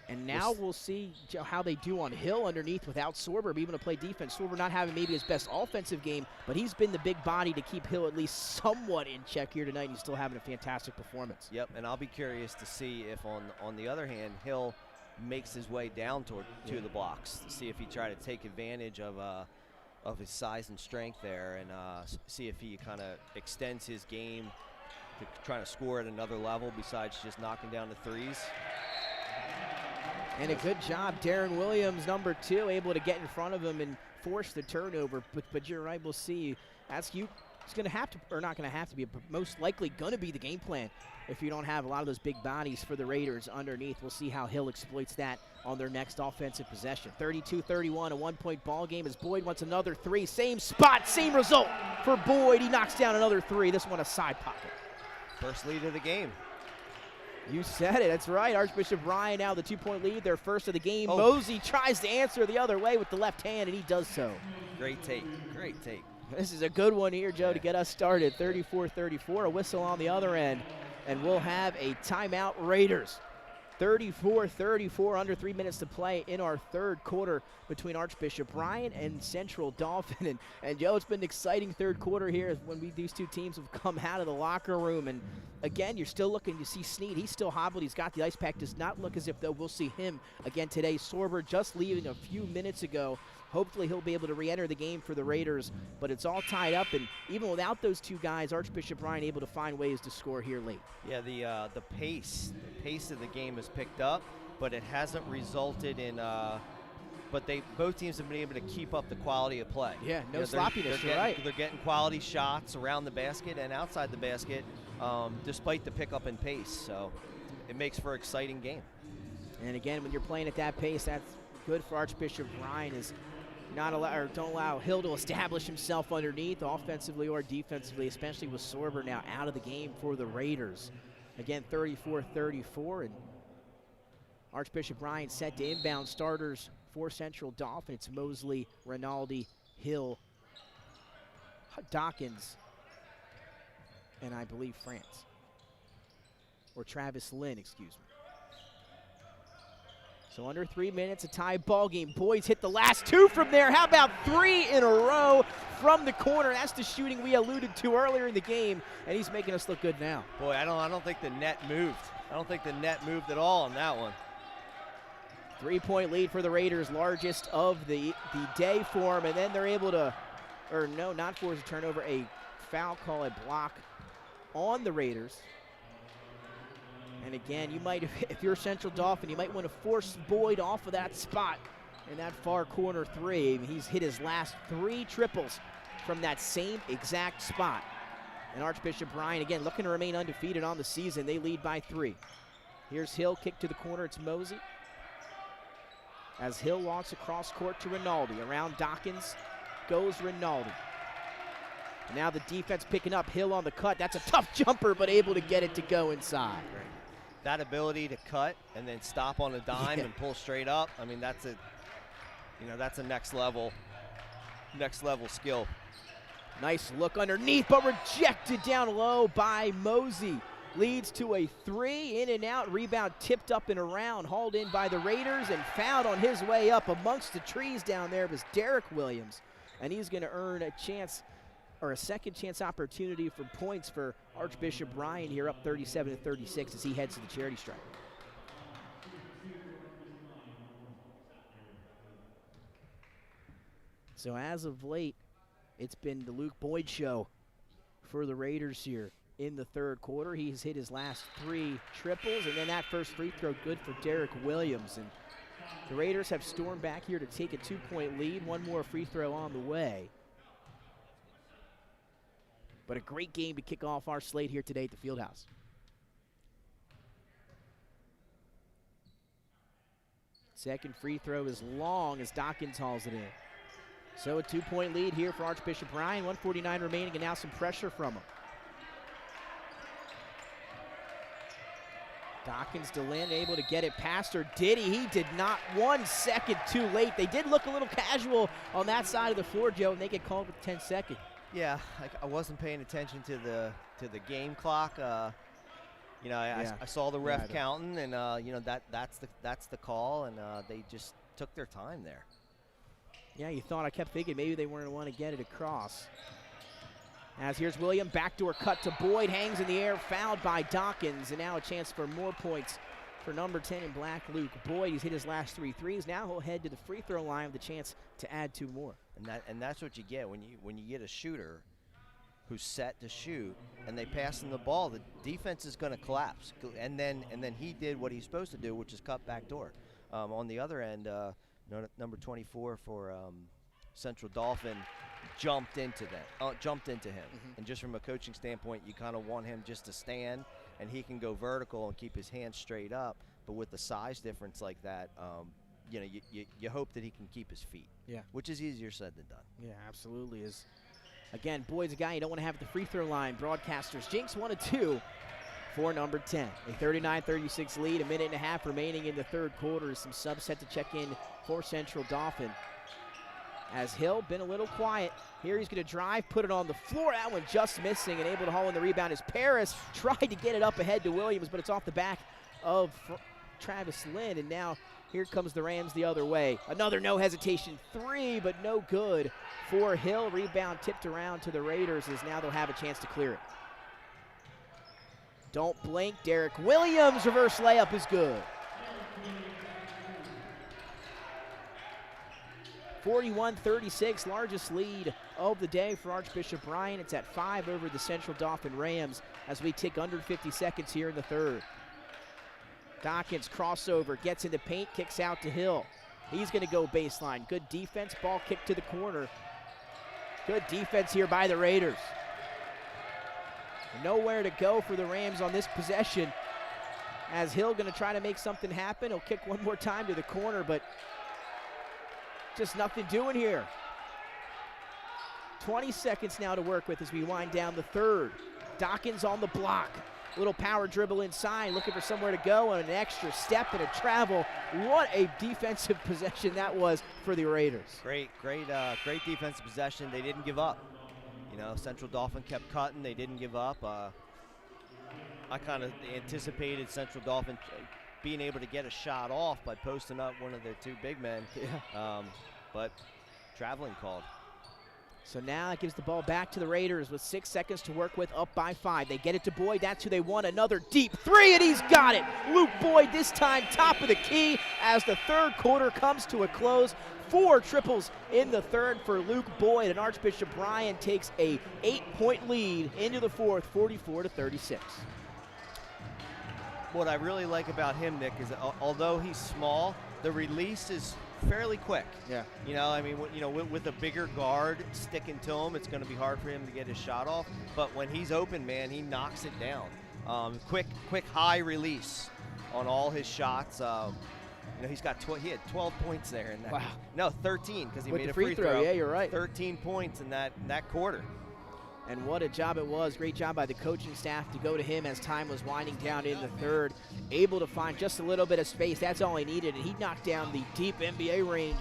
And now we'll see how they do on Hill underneath without Sorber being able to play defense. Sorber not having maybe his best offensive game, but he's been the big body to keep Hill at least somewhat in check here tonight. He's still having a fantastic performance. Yep, and I'll be curious to see if on the other hand, Hill makes his way down to the blocks, to see if he try to take advantage of his size and strength there, and see if he kind of extends his game to trying to score at another level besides just knocking down the threes. And a good job, Darren Williams, number 2, able to get in front of him and force the turnover. But you're right, we'll see. It's going to have to, or not going to have to be, but most likely going to be the game plan if you don't have a lot of those big bodies for the Raiders underneath. We'll see how Hill exploits that on their next offensive possession. 32-31, a 1-point ball game as Boyd wants another 3. Same spot, same result for Boyd. He knocks down another 3. This one a side pocket. First lead of the game. You said it. That's right. Archbishop Ryan now the 2-point lead. Their first of the game. Oh. Mosey tries to answer the other way with the left hand, and he does so. Great take. Great take. This is a good one here, Joe, to get us started. 34-34. A whistle on the other end, and we'll have a timeout, Raiders. 34-34, under 3 minutes to play in our third quarter between Archbishop Ryan and Central Dauphin. And Joe, it's been an exciting third quarter here when these two teams have come out of the locker room. And again, you're still looking to see Snead. He's still hobbled. He's got the ice pack. Does not look as if, though, we'll see him again today. Sorber just leaving a few minutes ago. Hopefully he'll be able to re-enter the game for the Raiders, but it's all tied up, and even without those two guys, Archbishop Ryan able to find ways to score here late. Yeah, the pace of the game has picked up, but it hasn't resulted in. But both teams have been able to keep up the quality of play. Yeah, no sloppiness. You're right. They're getting quality shots around the basket and outside the basket, despite the pickup in pace. So it makes for an exciting game. And again, when you're playing at that pace, that's good for Archbishop Ryan. Is don't allow Hill to establish himself underneath, offensively or defensively, especially with Sorber now out of the game for the Raiders. Again, 34-34, and Archbishop Ryan set to inbound starters for Central Dauphin. It's Mosley, Rinaldi, Hill, Dawkins, and I believe France. Or Travis Lynn, excuse me. So under 3 minutes, a tie ball game. Boys hit the last two from there. How about 3 in a row from the corner? That's the shooting we alluded to earlier in the game, and he's making us look good now. Boy, I don't think the net moved. I don't think the net moved at all on that one. 3-point lead for the Raiders, largest of the day for them, and then they're able to, or no, not force a turnover, a foul call, a block on the Raiders. And again, you might, if you're Central Dauphin, you might want to force Boyd off of that spot in that far corner three. He's hit his last 3 triples from that same exact spot. And Archbishop Ryan, again, looking to remain undefeated on the season. They lead by 3. Here's Hill, kick to the corner. It's Mosey. As Hill walks across court to Rinaldi. Around Dawkins goes Rinaldi. And now the defense picking up. Hill on the cut. That's a tough jumper, but able to get it to go inside. That ability to cut and then stop on a dime and pull straight up. I mean, that's a next level skill. Nice look underneath, but rejected down low by Mosey. Leads to a 3, in and out, rebound tipped up and around, hauled in by the Raiders, and fouled on his way up amongst the trees down there was Derek Williams. And he's going to earn a chance, or a second chance opportunity for points for Archbishop Ryan here, up 37-36 as he heads to the charity stripe. So as of late, it's been the Luke Boyd show for the Raiders here in the third quarter. He's hit his last 3 triples, and then that first free throw good for Derek Williams. And the Raiders have stormed back here to take a 2-point lead. One more free throw on the way. But a great game to kick off our slate here today at the Fieldhouse. Second free throw is long as Dawkins hauls it in. So a 2-point lead here for Archbishop Ryan. 1:49 remaining, and now some pressure from him. Dawkins to Lynn, able to get it past her. Did he? He did not. 1 second too late. They did look a little casual on that side of the floor, Joe, and they get called with 10 seconds. Yeah, I wasn't paying attention to the game clock. I saw the ref counting, and that's the call, and they just took their time there. Yeah, I kept thinking maybe they weren't going to want to get it across. As here's William, backdoor cut to Boyd, hangs in the air, fouled by Dawkins, and now a chance for more points for number 10 in black, Luke Boyd. He's hit his last 3 threes. Now he'll head to the free throw line with a chance to add 2 more. And that's what you get when you get a shooter who's set to shoot and they pass him the ball. The defense is going to collapse, and then he did what he's supposed to do, which is cut backdoor. On the other end, number 24 for Central Dauphin jumped into him. And just from a coaching standpoint, you kind of want him just to stand, and he can go vertical and keep his hands straight up. But with the size difference like that, you hope that he can keep his feet. Yeah. Which is easier said than done. Yeah, absolutely is. Again, Boyd's a guy you don't want to have at the free throw line. Broadcasters jinx 1 of 2 for number 10. A 39-36 lead, a minute and a half remaining in the third quarter. Some subs set to check in for Central Dauphin. As Hill been a little quiet. Here he's going to drive, put it on the floor. That one just missing, and able to haul in the rebound as Paris tried to get it up ahead to Williams, but it's off the back of Travis Lynn, and now here comes the Rams the other way. Another no hesitation three, but no good for Hill. Rebound tipped around to the Raiders as now they'll have a chance to clear it. Don't blink, Derek Williams. Reverse layup is good. 41-36, largest lead of the day for Archbishop Bryant. It's at 5 over the Central Dauphin Rams as we tick under 50 seconds here in the third. Dawkins crossover, gets in the paint, kicks out to Hill. He's going to go baseline. Good defense, ball kicked to the corner. Good defense here by the Raiders. Nowhere to go for the Rams on this possession. As Hill going to try to make something happen. He'll kick one more time to the corner, but just nothing doing here. 20 seconds now to work with as we wind down the third. Dawkins on the block. Little power dribble inside, looking for somewhere to go, and an extra step and a travel. What a defensive possession that was for the Raiders. Great defensive possession. They didn't give up. You know, Central Dauphin kept cutting. They didn't give up. I kind of anticipated Central Dauphin being able to get a shot off by posting up one of their two big men. Yeah. But traveling called. So now that gives the ball back to the Raiders with 6 seconds to work with, up by 5. They get it to Boyd. That's who they want. Another deep three, and he's got it. Luke Boyd this time top of the key as the third quarter comes to a close. 4 triples in the third for Luke Boyd, and Archbishop Bryant takes a 8-point lead into the fourth, 44-36. What I really like about him, Nick, is that although he's small, the release is fairly quick. Yeah. You know, I mean, with a bigger guard sticking to him, it's going to be hard for him to get his shot off. But when he's open, man, he knocks it down. Quick, high release on all his shots. You know, he had 12 points there in that. Wow. No, 13 because he with made the a free throw. Yeah, you're right. 13 points in that quarter. And what a job it was. Great job by the coaching staff to go to him as time was winding down in the third. Able to find just a little bit of space. That's all he needed. And he knocked down the deep NBA range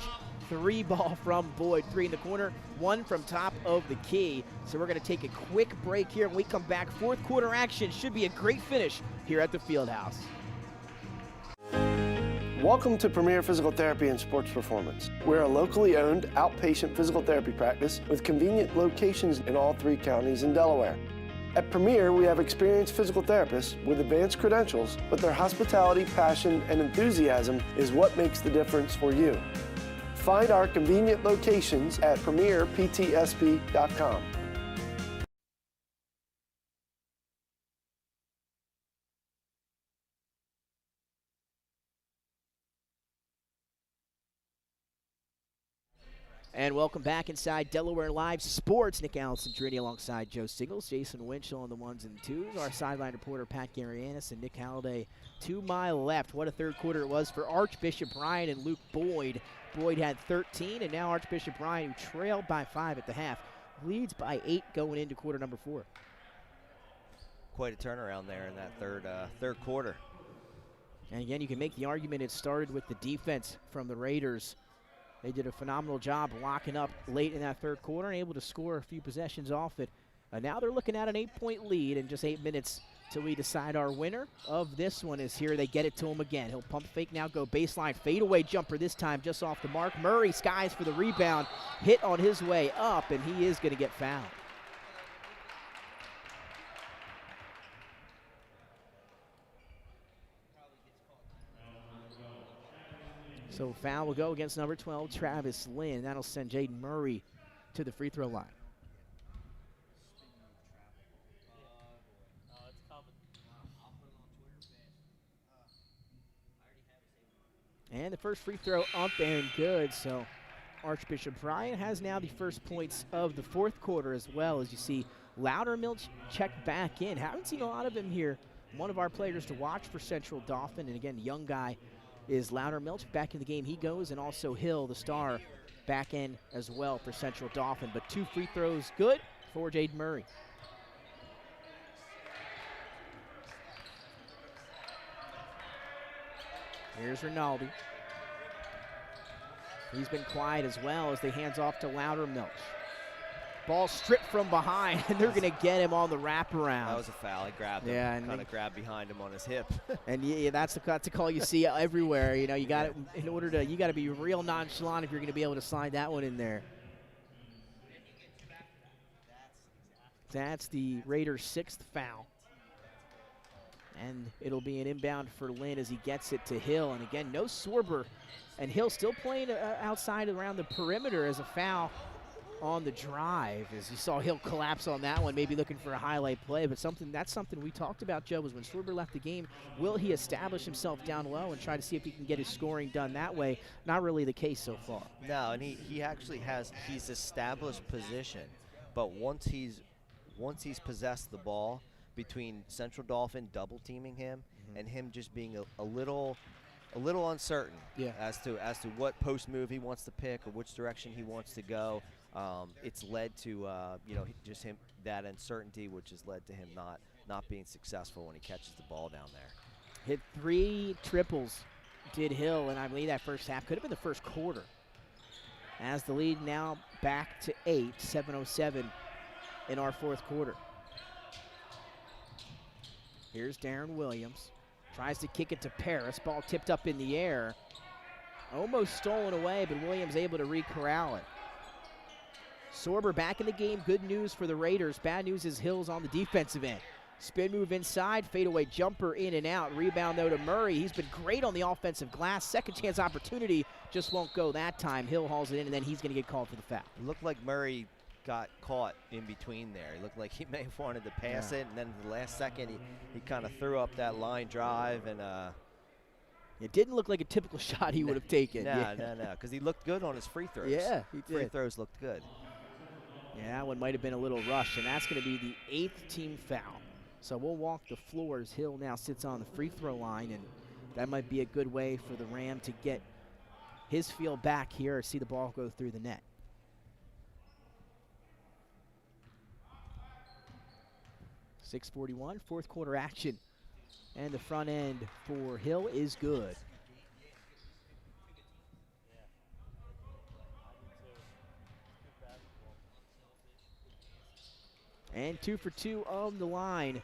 3 ball from Boyd. 3 in the corner, 1 from top of the key. So we're going to take a quick break here. When we come back, fourth quarter action. Should be a great finish here at the Fieldhouse. Welcome to Premier Physical Therapy and Sports Performance. We're a locally owned outpatient physical therapy practice with convenient locations in all 3 counties in Delaware. At Premier, we have experienced physical therapists with advanced credentials, but their hospitality, passion, and enthusiasm is what makes the difference for you. Find our convenient locations at premierptsp.com. And welcome back inside Delaware Live Sports. Nick Alessandrini alongside Joe Singles, Jason Winchell on the 1s and 2s. Our sideline reporter Pat Garianis and Nick Halliday to my left. What a third quarter it was for Archbishop Bryant and Luke Boyd. Boyd had 13, and now Archbishop Bryant, who trailed by 5 at the half, leads by 8 going into quarter number 4. Quite a turnaround there in that third quarter. And again, you can make the argument it started with the defense from the Raiders. They did a phenomenal job locking up late in that third quarter and able to score a few possessions off it. Now they're looking at an 8-point lead in just 8 minutes till we decide our winner of this one is here. They get it to him again. He'll pump fake now, go baseline, fadeaway jumper this time just off the mark. Murray skies for the rebound, hit on his way up, and he is going to get fouled. So foul will go against number 12, Travis Lynn. That'll send Jaden Murray to the free throw line. And the first free throw up and good. So Archbishop Bryant has now the first points of the fourth quarter as well. As you see, Loudermilk checked back in. Haven't seen a lot of him here. One of our players to watch for Central Dauphin. And again, young guy is Loudermilk. Back in the game he goes, and also Hill, the star, back in as well for Central Dauphin. But 2 free throws good for Jaden Murray. Here's Rinaldi. He's been quiet as well as they hands off to Loudermilch. Ball stripped from behind, and they're going to get him on the wraparound. That was a foul. He grabbed him, and kind of grabbed behind him on his hip. And yeah, that's a call you see everywhere. You know, you got you got to be real nonchalant if you're going to be able to slide that one in there. That's the Raiders' 6th foul. And it'll be an inbound for Lynn as he gets it to Hill. And again, no Sorber. And Hill still playing outside around the perimeter as a foul on the drive. As you saw Hill collapse on that one, maybe looking for a highlight play. But that's something we talked about, Joe, was when Sorber left the game, will he establish himself down low and try to see if he can get his scoring done that way? Not really the case so far. No, and he actually he's established position. But once he's possessed the ball, between Central Dauphin double teaming him and him just being a little uncertain as to what post move he wants to pick or which direction he wants to go, it's led to just him, that uncertainty, which has led to him not being successful when he catches the ball down there. Hit 3 triples, did Hill, and I believe that first half could have been the first quarter. As the lead now back to 8, 7:07 in our 4th quarter. Here's Darren Williams. Tries to kick it to Paris. Ball tipped up in the air. Almost stolen away, but Williams able to re-corral it. Sorber back in the game. Good news for the Raiders. Bad news is Hill's on the defensive end. Spin move inside. Fadeaway jumper in and out. Rebound, though, to Murray. He's been great on the offensive glass. Second chance opportunity. Just won't go that time. Hill hauls it in, and then he's going to get called for the foul. It looked like Murray got caught in between there. He looked like he may have wanted to pass it, and then at the last second he kind of threw up that line drive, and it didn't look like a typical shot he would have taken. No, because he looked good on his free throws. Yeah, he did. Free throws looked good. Yeah, that one might have been a little rushed, and that's going to be the 8th team foul. So we'll walk the floor as Hill now sits on the free throw line, and that might be a good way for the Ram to get his feel back here or see the ball go through the net. .641, 4th quarter action. And the front end for Hill is good. And 2 for 2 on the line.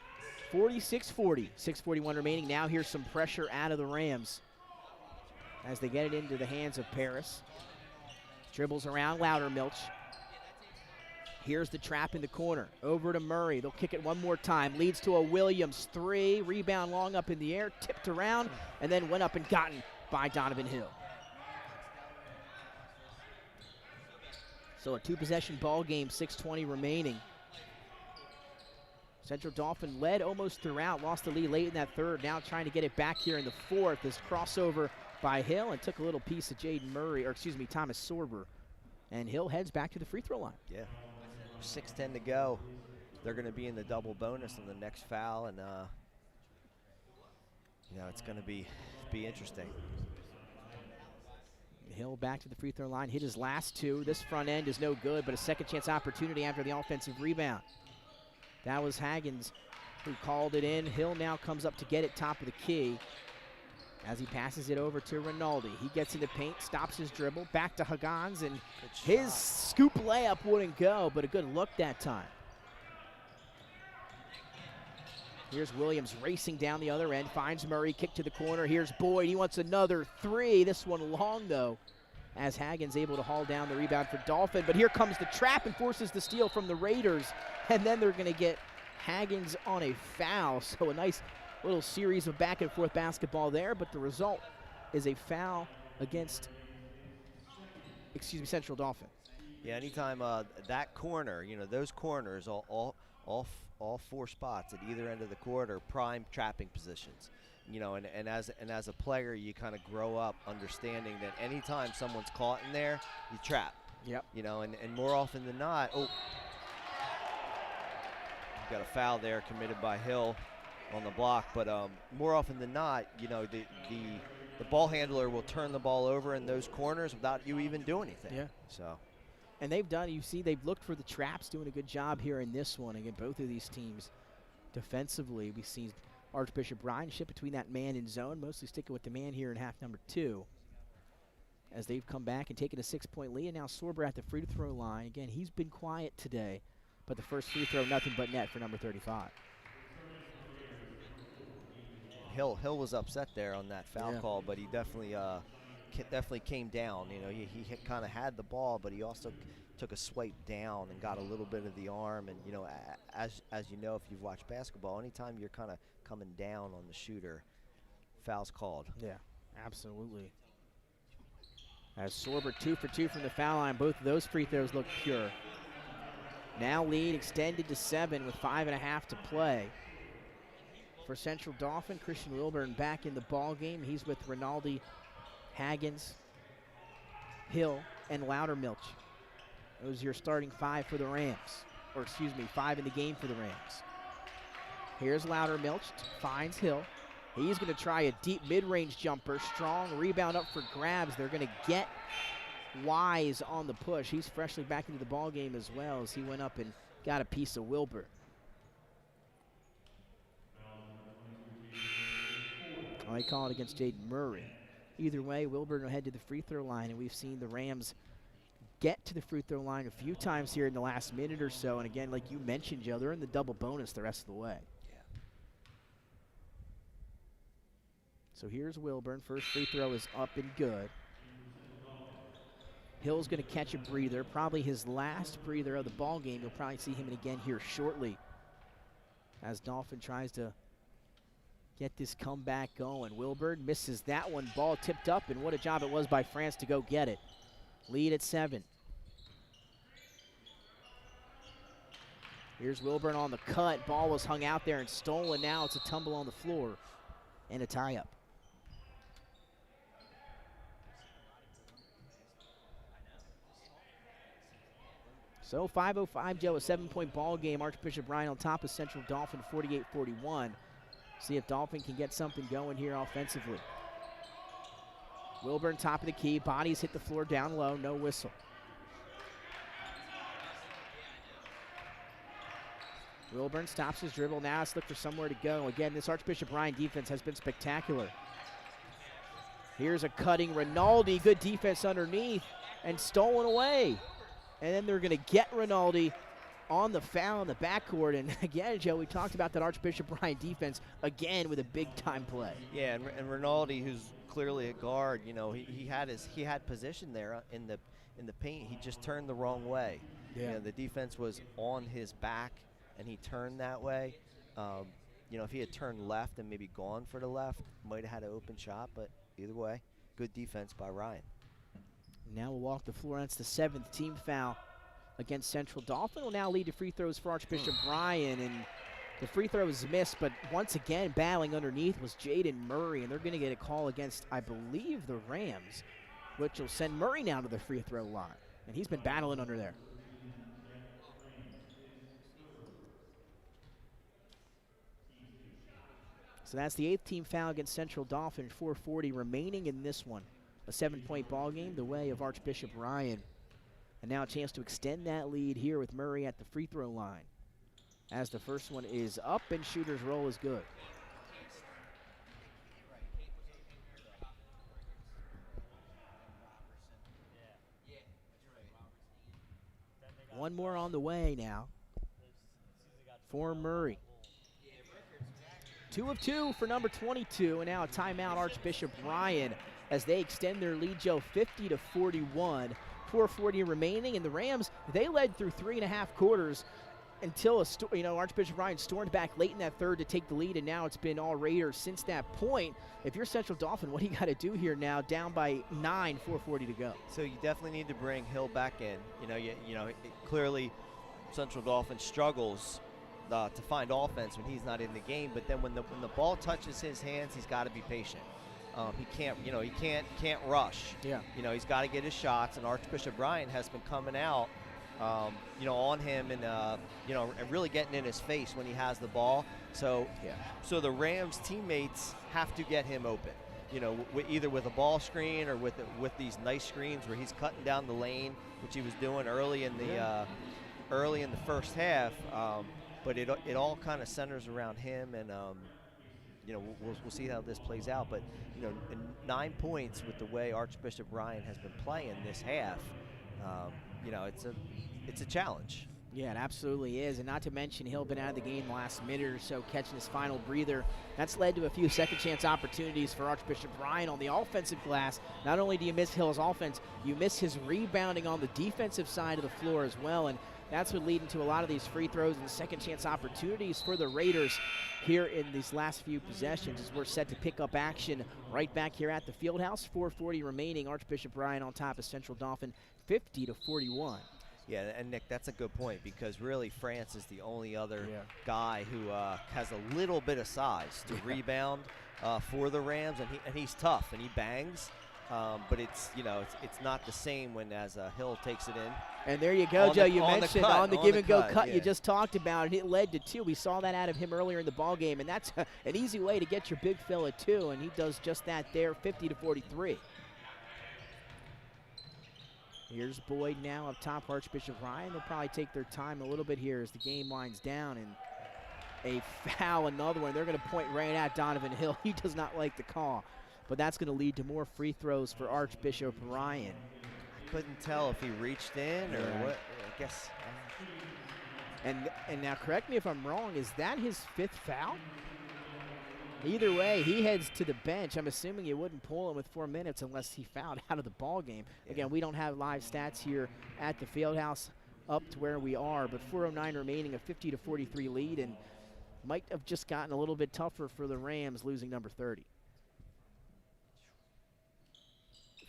46-40, 6:41 remaining. Now here's some pressure out of the Rams as they get it into the hands of Paris. Dribbles around Loudermilch. Here's the trap in the corner. Over to Murray. They'll kick it one more time. Leads to a Williams 3. Rebound long up in the air. Tipped around and then went up and gotten by Donovan Hill. So a 2-possession ball game, 6:20 remaining. Central Dauphin led almost throughout. Lost the lead late in that 3rd. Now trying to get it back here in the 4th. This crossover by Hill and took a little piece of Thomas Sorber. And Hill heads back to the free throw line. Yeah. 6:10 to go. They're going to be in the double bonus on the next foul, and it's going to be interesting. Hill back to the free throw line, hit his last 2. This front end is no good, but a second chance opportunity after the offensive rebound. That was Haggins who called it in. Hill now comes up to get it top of the key as he passes it over to Rinaldi. He gets in the paint, stops his dribble, back to Haggins, and his scoop layup wouldn't go, but a good look that time. Here's Williams racing down the other end, finds Murray, kick to the corner. Here's Boyd, he wants another 3. This one long, though, as Haggins able to haul down the rebound for Dauphin. But here comes the trap and forces the steal from the Raiders, and then they're going to get Haggins on a foul. So a nice little series of back and forth basketball there, but the result is a foul against, Central Dauphin. Yeah, anytime that corner, those corners, all 4 spots at either end of the court are prime trapping positions. And as a player, you kind of grow up understanding that anytime someone's caught in there, you trap. Yep. And more often than not, got a foul there committed by Hill on the block, but more often than not, the ball handler will turn the ball over in those corners without you even doing anything. Yeah. So. And they've looked for the traps, doing a good job here in this one. Again, both of these teams defensively, we've seen Archbishop Ryan ship between that man and zone, mostly sticking with the man here in half number 2. As they've come back and taken a 6-point lead, and now Sorber at the free throw line. Again, he's been quiet today, but the first free throw, nothing but net for number 35. Hill was upset there on that foul call, but he definitely came down. You know, he kind of had the ball, but he also took a swipe down and got a little bit of the arm. And, you know, as you know, if you've watched basketball, anytime you're kind of coming down on the shooter, foul's called. Yeah, absolutely. As Sorber 2 for 2 from the foul line, both of those free throws look pure. Now lead extended to 7 with 5.5 to play. For Central Dauphin, Christian Wilburn back in the ball game. He's with Rinaldi, Haggins, Hill, and Loudermilch. Those are your starting 5 for the Rams. Or excuse me, 5 in the game for the Rams. Here's Loudermilch, finds Hill. He's going to try a deep mid-range jumper. Strong rebound up for grabs. They're going to get Wise on the push. He's freshly back into the ball game as well as he went up and got a piece of Wilbur. Oh, they call it against Jaden Murray. Either way, Wilbur will head to the free throw line, and we've seen the Rams get to the free throw line a few times here in the last minute or so. And again, like you mentioned, Joe, they're in the double bonus the rest of the way. So here's Wilburn. First free throw is up and good. Hill's going to catch a breather, probably his last breather of the ball game. You'll probably see him again here shortly as Dauphin tries to get this comeback going. Wilburn misses that one. Ball tipped up, and what a job it was by France to go get it. Lead at 7. Here's Wilburn on the cut. Ball was hung out there and stolen. Now it's a tumble on the floor and a tie-up. So 5:05, Joe, a 7-point ball game. Archbishop Ryan on top of Central Dauphin, 48-41. See if Dauphin can get something going here offensively. Wilburn top of the key. Bodies hit the floor down low. No whistle. Wilburn stops his dribble. Now let's look for somewhere to go. Again, this Archbishop Ryan defense has been spectacular. Here's a cutting Rinaldi. Good defense underneath and stolen away. And then they're going to get Rinaldi on the foul in the backcourt. And again, Joe, we talked about that Archbishop Ryan defense again with a big-time play. Yeah, and Rinaldi, who's clearly a guard, you know, he had position there in the paint. He just turned the wrong way. Yeah. You know, the defense was on his back, and he turned that way. You know, if he had turned left and maybe gone for the left, might have had an open shot. But either way, good defense by Ryan. Now we'll walk the floor. That's the 7th team foul against Central. Dauphin will now lead to free throws for Archbishop Ryan, and the free throw was missed, but once again battling underneath was Jaden Murray, and they're going to get a call against, I believe, the Rams, which will send Murray now to the free throw line, and he's been battling under there. So that's the 8th team foul against Central Dauphin. 4:40 remaining in this one. A 7-point ball game the way of Archbishop Ryan. And now a chance to extend that lead here with Murray at the free throw line. As the first one is up and shooter's roll is good. One more on the way now for Murray. 2 of 2 for number 22, and now a timeout Archbishop Ryan as they extend their lead, Joe, 50-41. 4:40 remaining, and the Rams, they led through 3.5 quarters until Archbishop Ryan stormed back late in that third to take the lead, and now it's been all Raiders since that point. If you're Central Dauphin, what do you got to do here now? Down by 9, 4:40 to go. So you definitely need to bring Hill back in. Clearly Central Dauphin struggles to find offense when he's not in the game, but then when the ball touches his hands, he's got to be patient. He can't rush. Yeah. He's got to get his shots, and Archbishop Ryan has been coming out, on him and and really getting in his face when he has the ball. So the Rams teammates have to get him open. Either with a ball screen or with these nice screens where he's cutting down the lane, which he was doing early in the first half. But it all kind of centers around him and we'll see how this plays out. But, in 9 points with the way Archbishop Ryan has been playing this half, it's a challenge. Yeah, it absolutely is. And not to mention, Hill been out of the game the last minute or so, catching his final breather. That's led to a few second chance opportunities for Archbishop Ryan on the offensive glass. Not only do you miss Hill's offense, you miss his rebounding on the defensive side of the floor as well. And that's what leading to a lot of these free throws and second chance opportunities for the Raiders here in these last few possessions, as we're set to pick up action right back here at the Fieldhouse. 4:40 remaining. Archbishop Ryan on top of Central Dauphin, 50-41. Yeah, and Nick, that's a good point, because really France is the only other guy who has a little bit of size to rebound for the Rams, and he's tough and he bangs. But it's not the same when as Hill takes it in. And there you go, Joe. You mentioned on the give and go cut yeah. you just talked about, and it led to 2. We saw that out of him earlier in the ball game, and that's an easy way to get your big fill at 2, and he does just that there, 50-43. Here's Boyd now up top, Archbishop Ryan. They'll probably take their time a little bit here as the game winds down, and a foul, another one. They're going to point right at Donovan Hill. He does not like the call, but that's going to lead to more free throws for Archbishop Ryan. I couldn't tell if he reached in or what. I guess. And now, correct me if I'm wrong, is that his 5th foul? Either way, he heads to the bench. I'm assuming you wouldn't pull him with 4 minutes unless he fouled out of the ball game. Yeah. Again, we don't have live stats here at the Fieldhouse up to where we are, but 4:09 remaining, a 50-43 lead, and might have just gotten a little bit tougher for the Rams, losing number 30.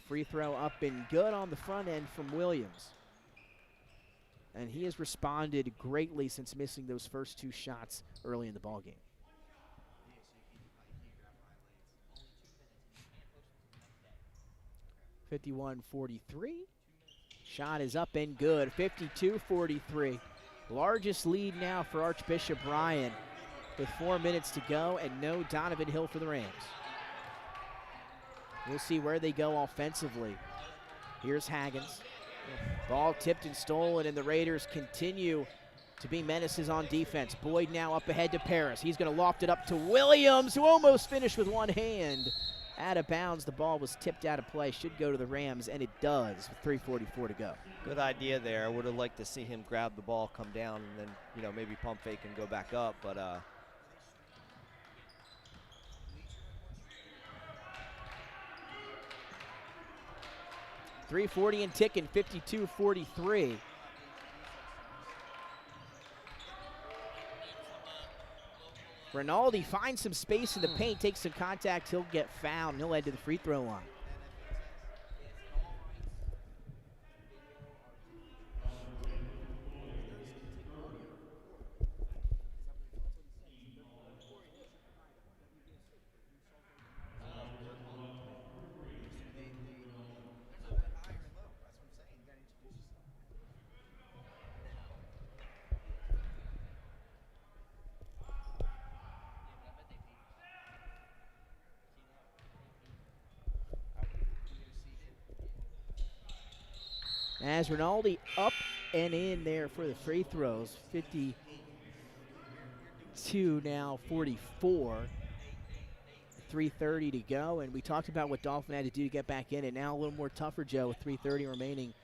Free throw up and good on the front end from Williams. And he has responded greatly since missing those first 2 shots early in the ball game. (51-43). Shot is up and good. 52-43. Largest lead now for Archbishop Ryan with 4 minutes to go and no Donovan Hill for the Rams. We'll see where they go offensively. Here's Haggins. Ball tipped and stolen, and the Raiders continue to be menaces on defense. Boyd now up ahead to Paris. He's going to loft it up to Williams, who almost finished with one hand. Out of bounds, the ball was tipped out of play. Should go to the Rams, and it does with 3:44 to go. Good idea there. I would have liked to see him grab the ball, come down, and then, maybe pump fake and go back up, but 3:40 and ticking, 52-43. Rinaldi finds some space in the paint, takes some contact, he'll get fouled, and he'll head to the free throw line. As Rinaldi up and in there for the free throws. 52 now, 44. 3:30 to go, and we talked about what Dauphin had to do to get back in it. Now a little more tougher, Joe, with 3:30 remaining,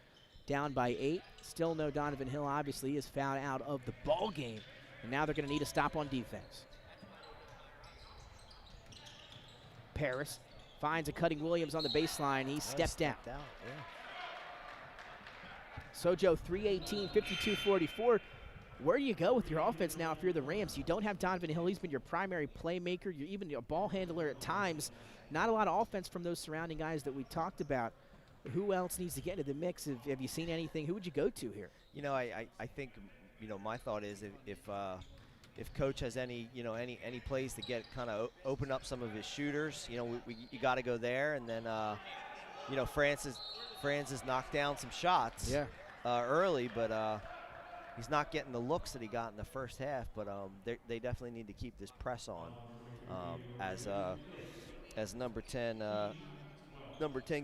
down by 8. Still no Donovan Hill, obviously, is fouled out of the ball game, and now they're going to need a stop on defense. Paris finds a cutting Williams on the baseline. He stepped out. Yeah. So, Joe, 3:18, 52-44. Where do you go with your offense now if you're the Rams? You don't have Donovan Hill. He's been your primary playmaker. You're even a ball handler at times. Not a lot of offense from those surrounding guys that we talked about. Who else needs to get into the mix? Have you seen anything? Who would you go to here? I think, my thought is if Coach has any plays to get kind of open up some of his shooters, you got to go there. And then, France has knocked down some shots early, but he's not getting the looks that he got in the first half. But they definitely need to keep this press on as number 10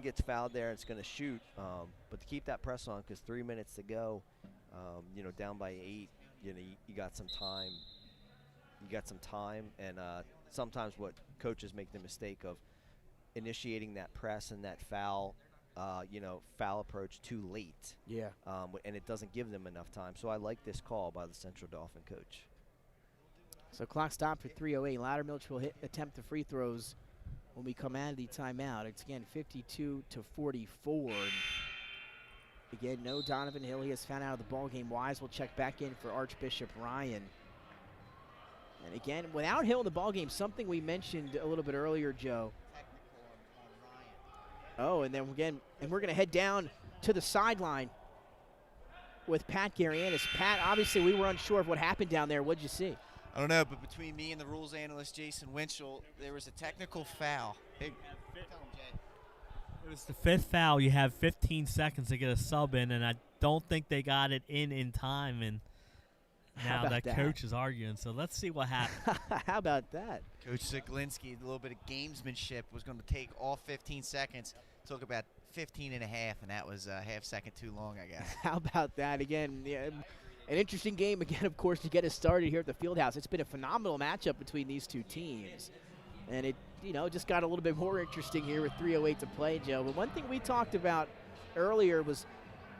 gets fouled there. It's going to shoot, but to keep that press on, because 3 minutes to go, down by 8, you got some time. You got some time, and sometimes what coaches make the mistake of initiating that press and that foul, foul approach too late. Yeah. And it doesn't give them enough time. So I like this call by the Central Dauphin coach. So clock stopped for 3:08. Loudermilk will attempt the free throws when we come out of the timeout. It's again 52-44. And again, no Donovan Hill. He has found out of the ball game. Wise will check back in for Archbishop Ryan. And again, without Hill in the ball game, something we mentioned a little bit earlier, Joe. Oh, and then again, we're going to head down to the sideline with Pat Garianis. Pat, obviously we were unsure of what happened down there. What'd you see? I don't know, but between me and the rules analyst, Jason Winchell, there was a technical foul. Tell him, Jay. It was the 5th foul. You have 15 seconds to get a sub in, and I don't think they got it in time. And now that coach is arguing, so let's see what happens. How about that? Coach Zaglinski, a little bit of gamesmanship, was going to take all 15 seconds. Took about 15 and a half, and that was a half second too long, I guess. How about that? Again, yeah, an interesting game, again, of course, to get us started here at the Fieldhouse. It's been a phenomenal matchup between these two teams. And it, just got a little bit more interesting here with 3:08 to play, Joe. But one thing we talked about earlier was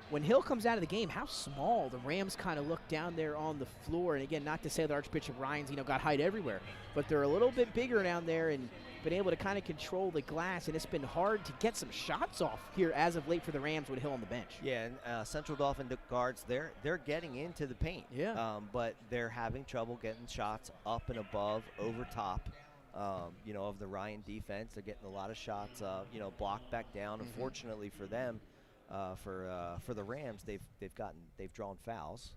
when Hill comes out of the game, how small the Rams kind of look down there on the floor. And again, not to say that Archbishop Ryan's, got height everywhere, but they're a little bit bigger down there and been able to kind of control the glass. And it's been hard to get some shots off here as of late for the Rams with Hill on the bench. Yeah, and Central Dauphin guards, they're getting into the paint. Yeah. But they're having trouble getting shots up and above, over top. Of the Ryan defense. They're getting a lot of shots, blocked back down. Unfortunately for them, for the Rams, they've drawn fouls.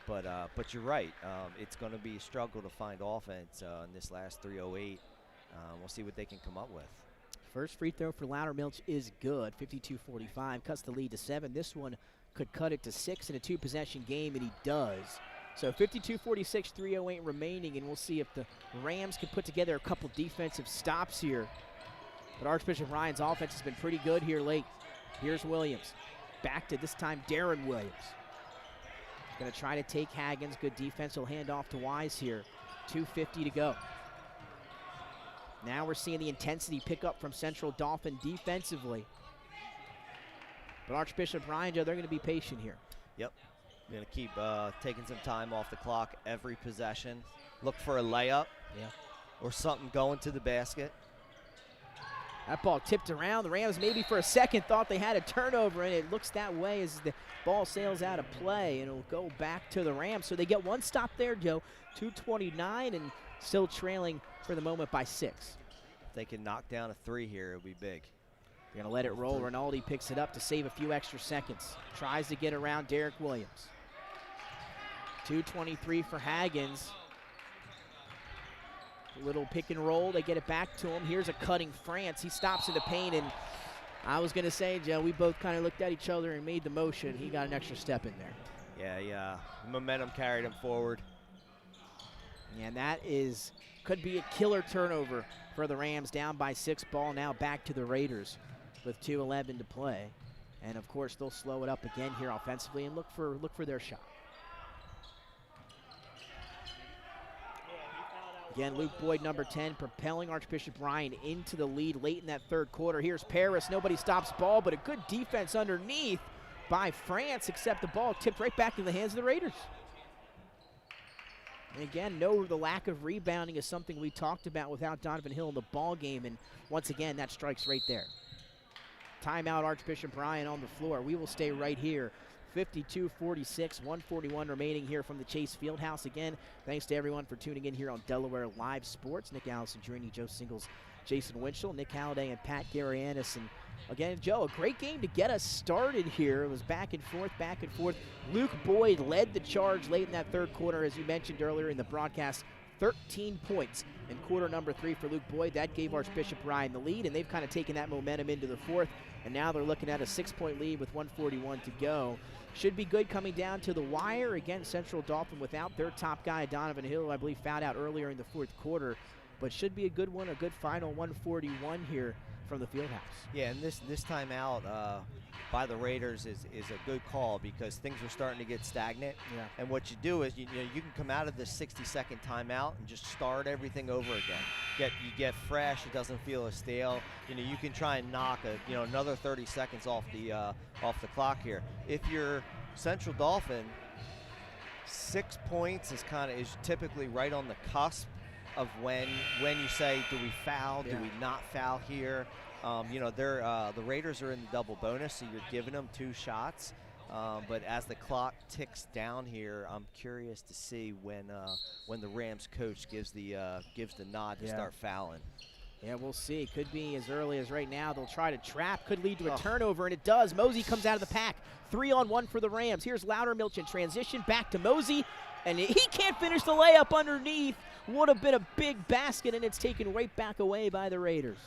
But you're right. It's going to be a struggle to find offense in this last 3:08. We'll see what they can come up with. First free throw for Loudermilk is good. 52-45 cuts the lead to 7. This one could cut it to 6 in a 2-possession game, and he does. So 52-46, 3:08 remaining, and we'll see if the Rams can put together a couple defensive stops here. But Archbishop Ryan's offense has been pretty good here late. Here's Williams. Back to this time Darren Williams. Going to try to take Haggins. Good defense. He'll hand off to Wise here. 2:50 to go. Now we're seeing the intensity pick up from Central Dauphin defensively. But Archbishop Ryan, Joe, they're going to be patient here. Yep. Going to keep taking some time off the clock every possession. Look for a layup. Yeah. Or something going to the basket. That ball tipped around. The Rams maybe for a second thought they had a turnover, and it looks that way as the ball sails out of play, and it'll go back to the Rams. So they get one stop there, Joe. 2:29 and still trailing for the moment by 6. If they can knock down a 3 here, it'll be big. They're going to let it roll. Rinaldi picks it up to save a few extra seconds. Tries to get around Derek Williams. 2:23 for Haggins. Little pick and roll. They get it back to him. Here's a cutting France. He stops in the paint, and I was going to say, Joe, we both kind of looked at each other and made the motion. He got an extra step in there. Yeah. Momentum carried him forward. And that could be a killer turnover for the Rams, down by 6. Ball now back to the Raiders with 2:11 to play. And, of course, they'll slow it up again here offensively and look for their shot. Again, Luke Boyd, number 10, propelling Archbishop Ryan into the lead late in that third quarter. Here's Paris. Nobody stops ball, but a good defense underneath by France, except the ball tipped right back in the hands of the Raiders. And again, the lack of rebounding is something we talked about without Donovan Hill in the ball game, and once again, that strikes right there. Timeout, Archbishop Ryan on the floor. We will stay right here. 52-46, 1:41 remaining here from the Chase Fieldhouse. Again, thanks to everyone for tuning in here on Delaware Live Sports. Nick Allison, Joe Singles, Jason Winchell, Nick Halliday, and Pat Garianis. And again, Joe, a great game to get us started here. It was back and forth. Luke Boyd led the charge late in that third quarter, as you mentioned earlier in the broadcast. 13 points in quarter number 3 for Luke Boyd. That gave Archbishop Ryan the lead, and they've kind of taken that momentum into the fourth. And now they're looking at a 6-point lead with 1:41 to go. Should be good coming down to the wire. Again, Central Dauphin without their top guy, Donovan Hill, I believe fouled out earlier in the fourth quarter. But should be a good one, a good final 141 here from the field house. Yeah, and this timeout by the Raiders is a good call because things are starting to get stagnant. Yeah. And what you do is you can come out of this 60-second timeout and just start everything over again. You get fresh. It doesn't feel as stale. You can try and knock another 30 seconds off the clock here. If you're Central Dauphin, 6 points is typically right on the cusp of when you say, do we foul, do we not foul here? The Raiders are in the double bonus, so you're giving them 2 shots. But as the clock ticks down here, I'm curious to see when the Rams coach gives the nod to start fouling. Yeah, we'll see. Could be as early as right now. They'll try to trap. Could lead to a turnover, and it does. Mosey comes out of the pack. 3-on-1 for the Rams. Here's Loudermilch in transition. Back to Mosey, and he can't finish the layup underneath. Would have been a big basket, and it's taken right back away by the Raiders.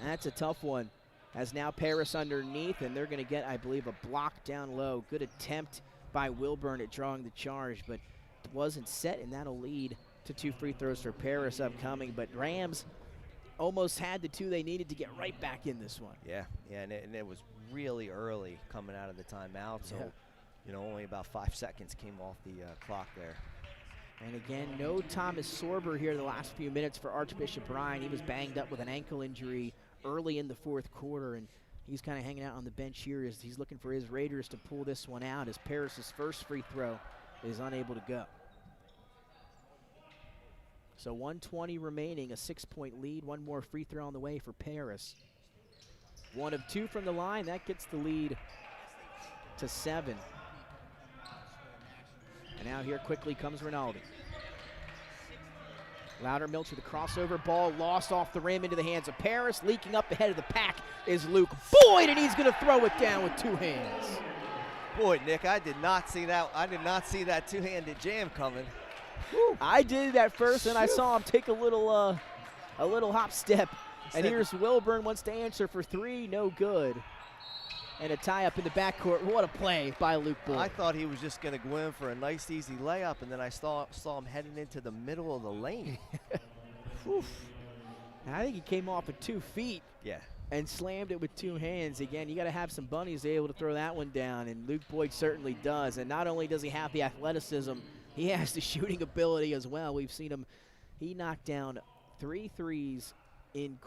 That's a tough one. As now Paris underneath, and they're going to get, I believe, a block down low. Good attempt by Wilburn at drawing the charge, but it wasn't set, and that'll lead to 2 free throws for Paris upcoming. But Rams almost had the 2 they needed to get right back in this one. Yeah, and it was really early coming out of the timeout, so only about 5 seconds came off the clock there. And again, no Thomas Sorber here the last few minutes for Archbishop Ryan. He was banged up with an ankle injury early in the 4th quarter, and he's kind of hanging out on the bench here as he's looking for his Raiders to pull this one out as Paris's first free throw is unable to go. So 1:20 remaining, a 6-point lead. One more free throw on the way for Paris. 1 of 2 from the line. That gets the lead to 7. And now here quickly comes Rinaldi. Loudermilch with a crossover ball, lost off the rim into the hands of Paris. Leaking up ahead of the pack is Luke Boyd, and he's going to throw it down with 2 hands. Boy, Nick, I did not see that 2-handed jam coming. Whew. I did that first, and I saw him take a little hop step. And here's Wilburn wants to answer for 3, no good. And a tie-up in the backcourt. What a play by Luke Boyd. I thought he was just going to go in for a nice, easy layup, and then I saw him heading into the middle of the lane. I think he came off of 2 feet. Yeah. And slammed it with 2 hands. Again, you got to have some bunnies able to throw that one down, and Luke Boyd certainly does. And not only does he have the athleticism, he has the shooting ability as well. We've seen him. He knocked down 4 threes in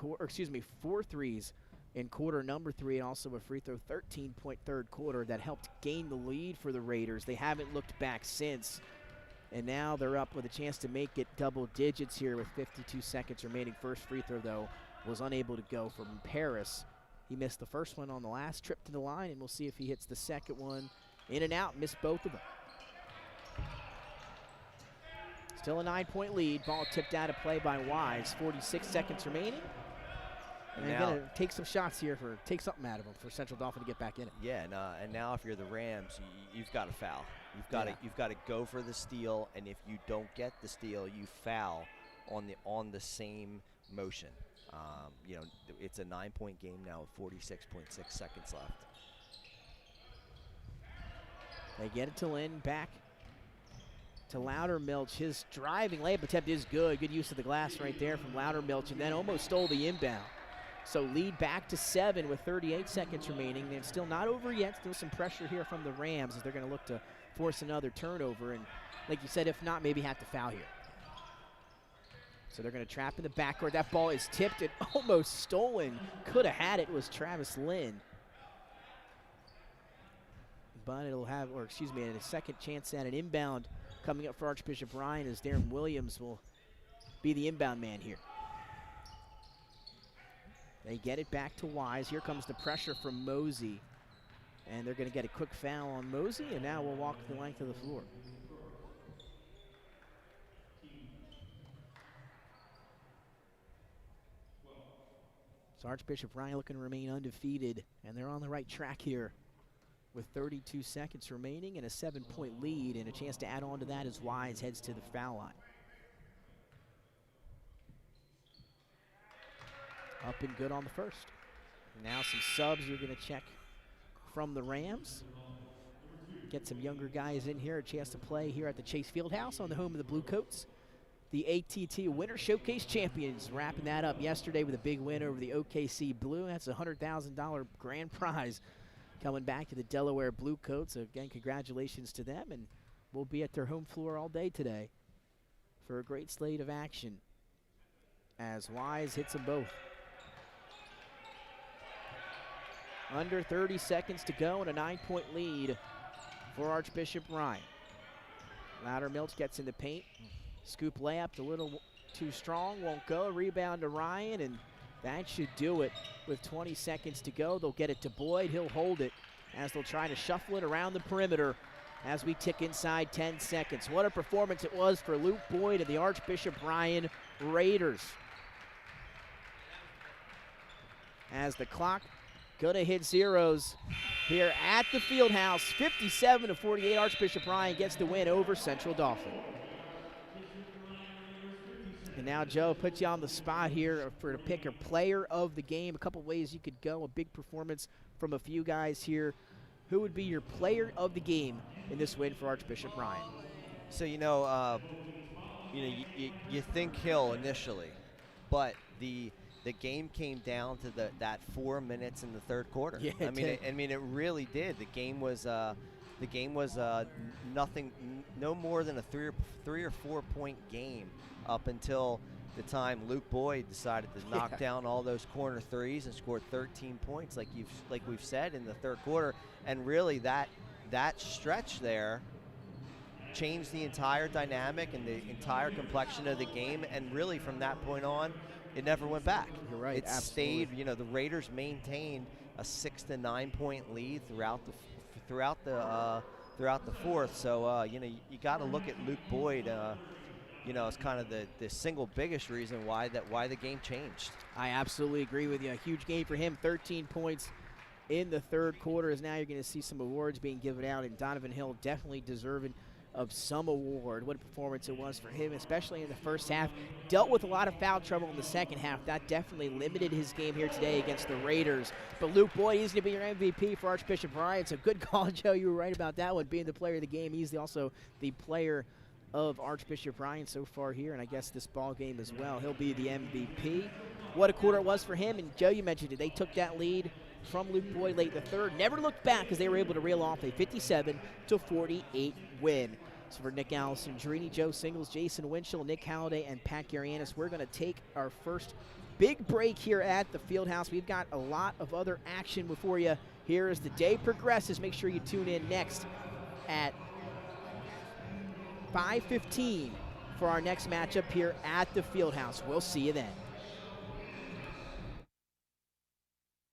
quarter number 3, and also a free throw 13-point 3rd quarter that helped gain the lead for the Raiders. They haven't looked back since, and now they're up with a chance to make it double digits here with 52 seconds remaining. First free throw, though, was unable to go from Paris. He missed the first one on the last trip to the line, and we'll see if he hits the second one. In and out, missed both of them. Still a 9-point lead. Ball tipped out of play by Wise. 46 seconds remaining. And they're going to take some shots here take something out of them for Central Dauphin to get back in it. Yeah, and now if you're the Rams, you've got to foul. You've got to go for the steal, and if you don't get the steal, you foul on the same motion. It's a 9-point game now with 46.6 seconds left. They get it to Lynn, back to Loudermilch. His driving layup attempt is good. Good use of the glass right there from Loudermilch, and then almost stole the inbound. So lead back to 7 with 38 seconds remaining. They're still not over yet. Still some pressure here from the Rams as they're going to look to force another turnover. And like you said, if not, maybe have to foul here. So they're going to trap in the backcourt. That ball is tipped and almost stolen. Could have had it was Travis Lynn. But it'll have, a second chance at an inbound coming up for Archbishop Ryan as Darren Williams will be the inbound man here. They get it back to Wise. Here comes the pressure from Mosey. And they're going to get a quick foul on Mosey, and now we'll walk the length of the floor. So Archbishop Ryan looking to remain undefeated, and they're on the right track here with 32 seconds remaining and a 7-point lead, and a chance to add on to that as Wise heads to the foul line. Up and good on the first. Now some subs you're going to check from the Rams. Get some younger guys in here, a chance to play here at the Chase Fieldhouse on the home of the Blue Coats. the ATT Winter Showcase champions, wrapping that up yesterday with a big win over the OKC Blue. That's a $100,000 grand prize coming back to the Delaware Blue Coats. So again, congratulations to them, and we'll be at their home floor all day today for a great slate of action as Wise hits them both. Under 30 seconds to go and a 9-point lead for Archbishop Ryan. Loudermilk gets in the paint. Scoop layup, a little too strong, won't go. Rebound to Ryan, and that should do it with 20 seconds to go. They'll get it to Boyd. He'll hold it as they'll try to shuffle it around the perimeter as we tick inside 10 seconds. What a performance it was for Luke Boyd and the Archbishop Ryan Raiders. As the clock gonna hit zeros here at the Fieldhouse. 57-48, Archbishop Ryan gets the win over Central Dauphin. And now, Joe, puts you on the spot here for to pick a player of the game. A couple ways you could go. A big performance from a few guys here. Who would be your player of the game in this win for Archbishop Ryan? So, you think Hill initially, but the game came down to that 4 minutes in the third quarter. Yeah, I mean, it really did. The game was nothing, no more than a three or 4 point game up until the time Luke Boyd decided to knock down all those corner threes and scored 13 points, like we've said, in the third quarter. And really, that stretch there changed the entire dynamic and the entire complexion of the game. And really, from that point on, it never went back. You're right. It absolutely. stayed. The Raiders maintained a 6 to 9 point lead throughout the fourth. So you got to look at Luke Boyd. As kind of the single biggest reason why the game changed. I absolutely agree with you. A huge game for him. 13 points in the third quarter. As now you're going to see some awards being given out, and Donovan Hill definitely deserving of some award. What a performance it was for him, especially in the first half. Dealt with a lot of foul trouble in the second half. That definitely limited his game here today against the Raiders. But Luke Boyd, he's going to be your MVP for Archbishop Ryan. So good call, Joe. You were right about that one, being the player of the game. He's also the player of Archbishop Ryan so far here, and I guess this ball game as well. He'll be the MVP. What a quarter it was for him, and Joe, you mentioned it. They took that lead from Luke Boyd late in the third. Never looked back as they were able to reel off a 57-48 win. So for Nick Alessandrini, Joe Singles, Jason Winchell, Nick Halliday, and Pat Garianis, we're going to take our first big break here at the Fieldhouse. We've got a lot of other action before you here as the day progresses. Make sure you tune in next at 5:15 for our next matchup here at the Fieldhouse. We'll see you then.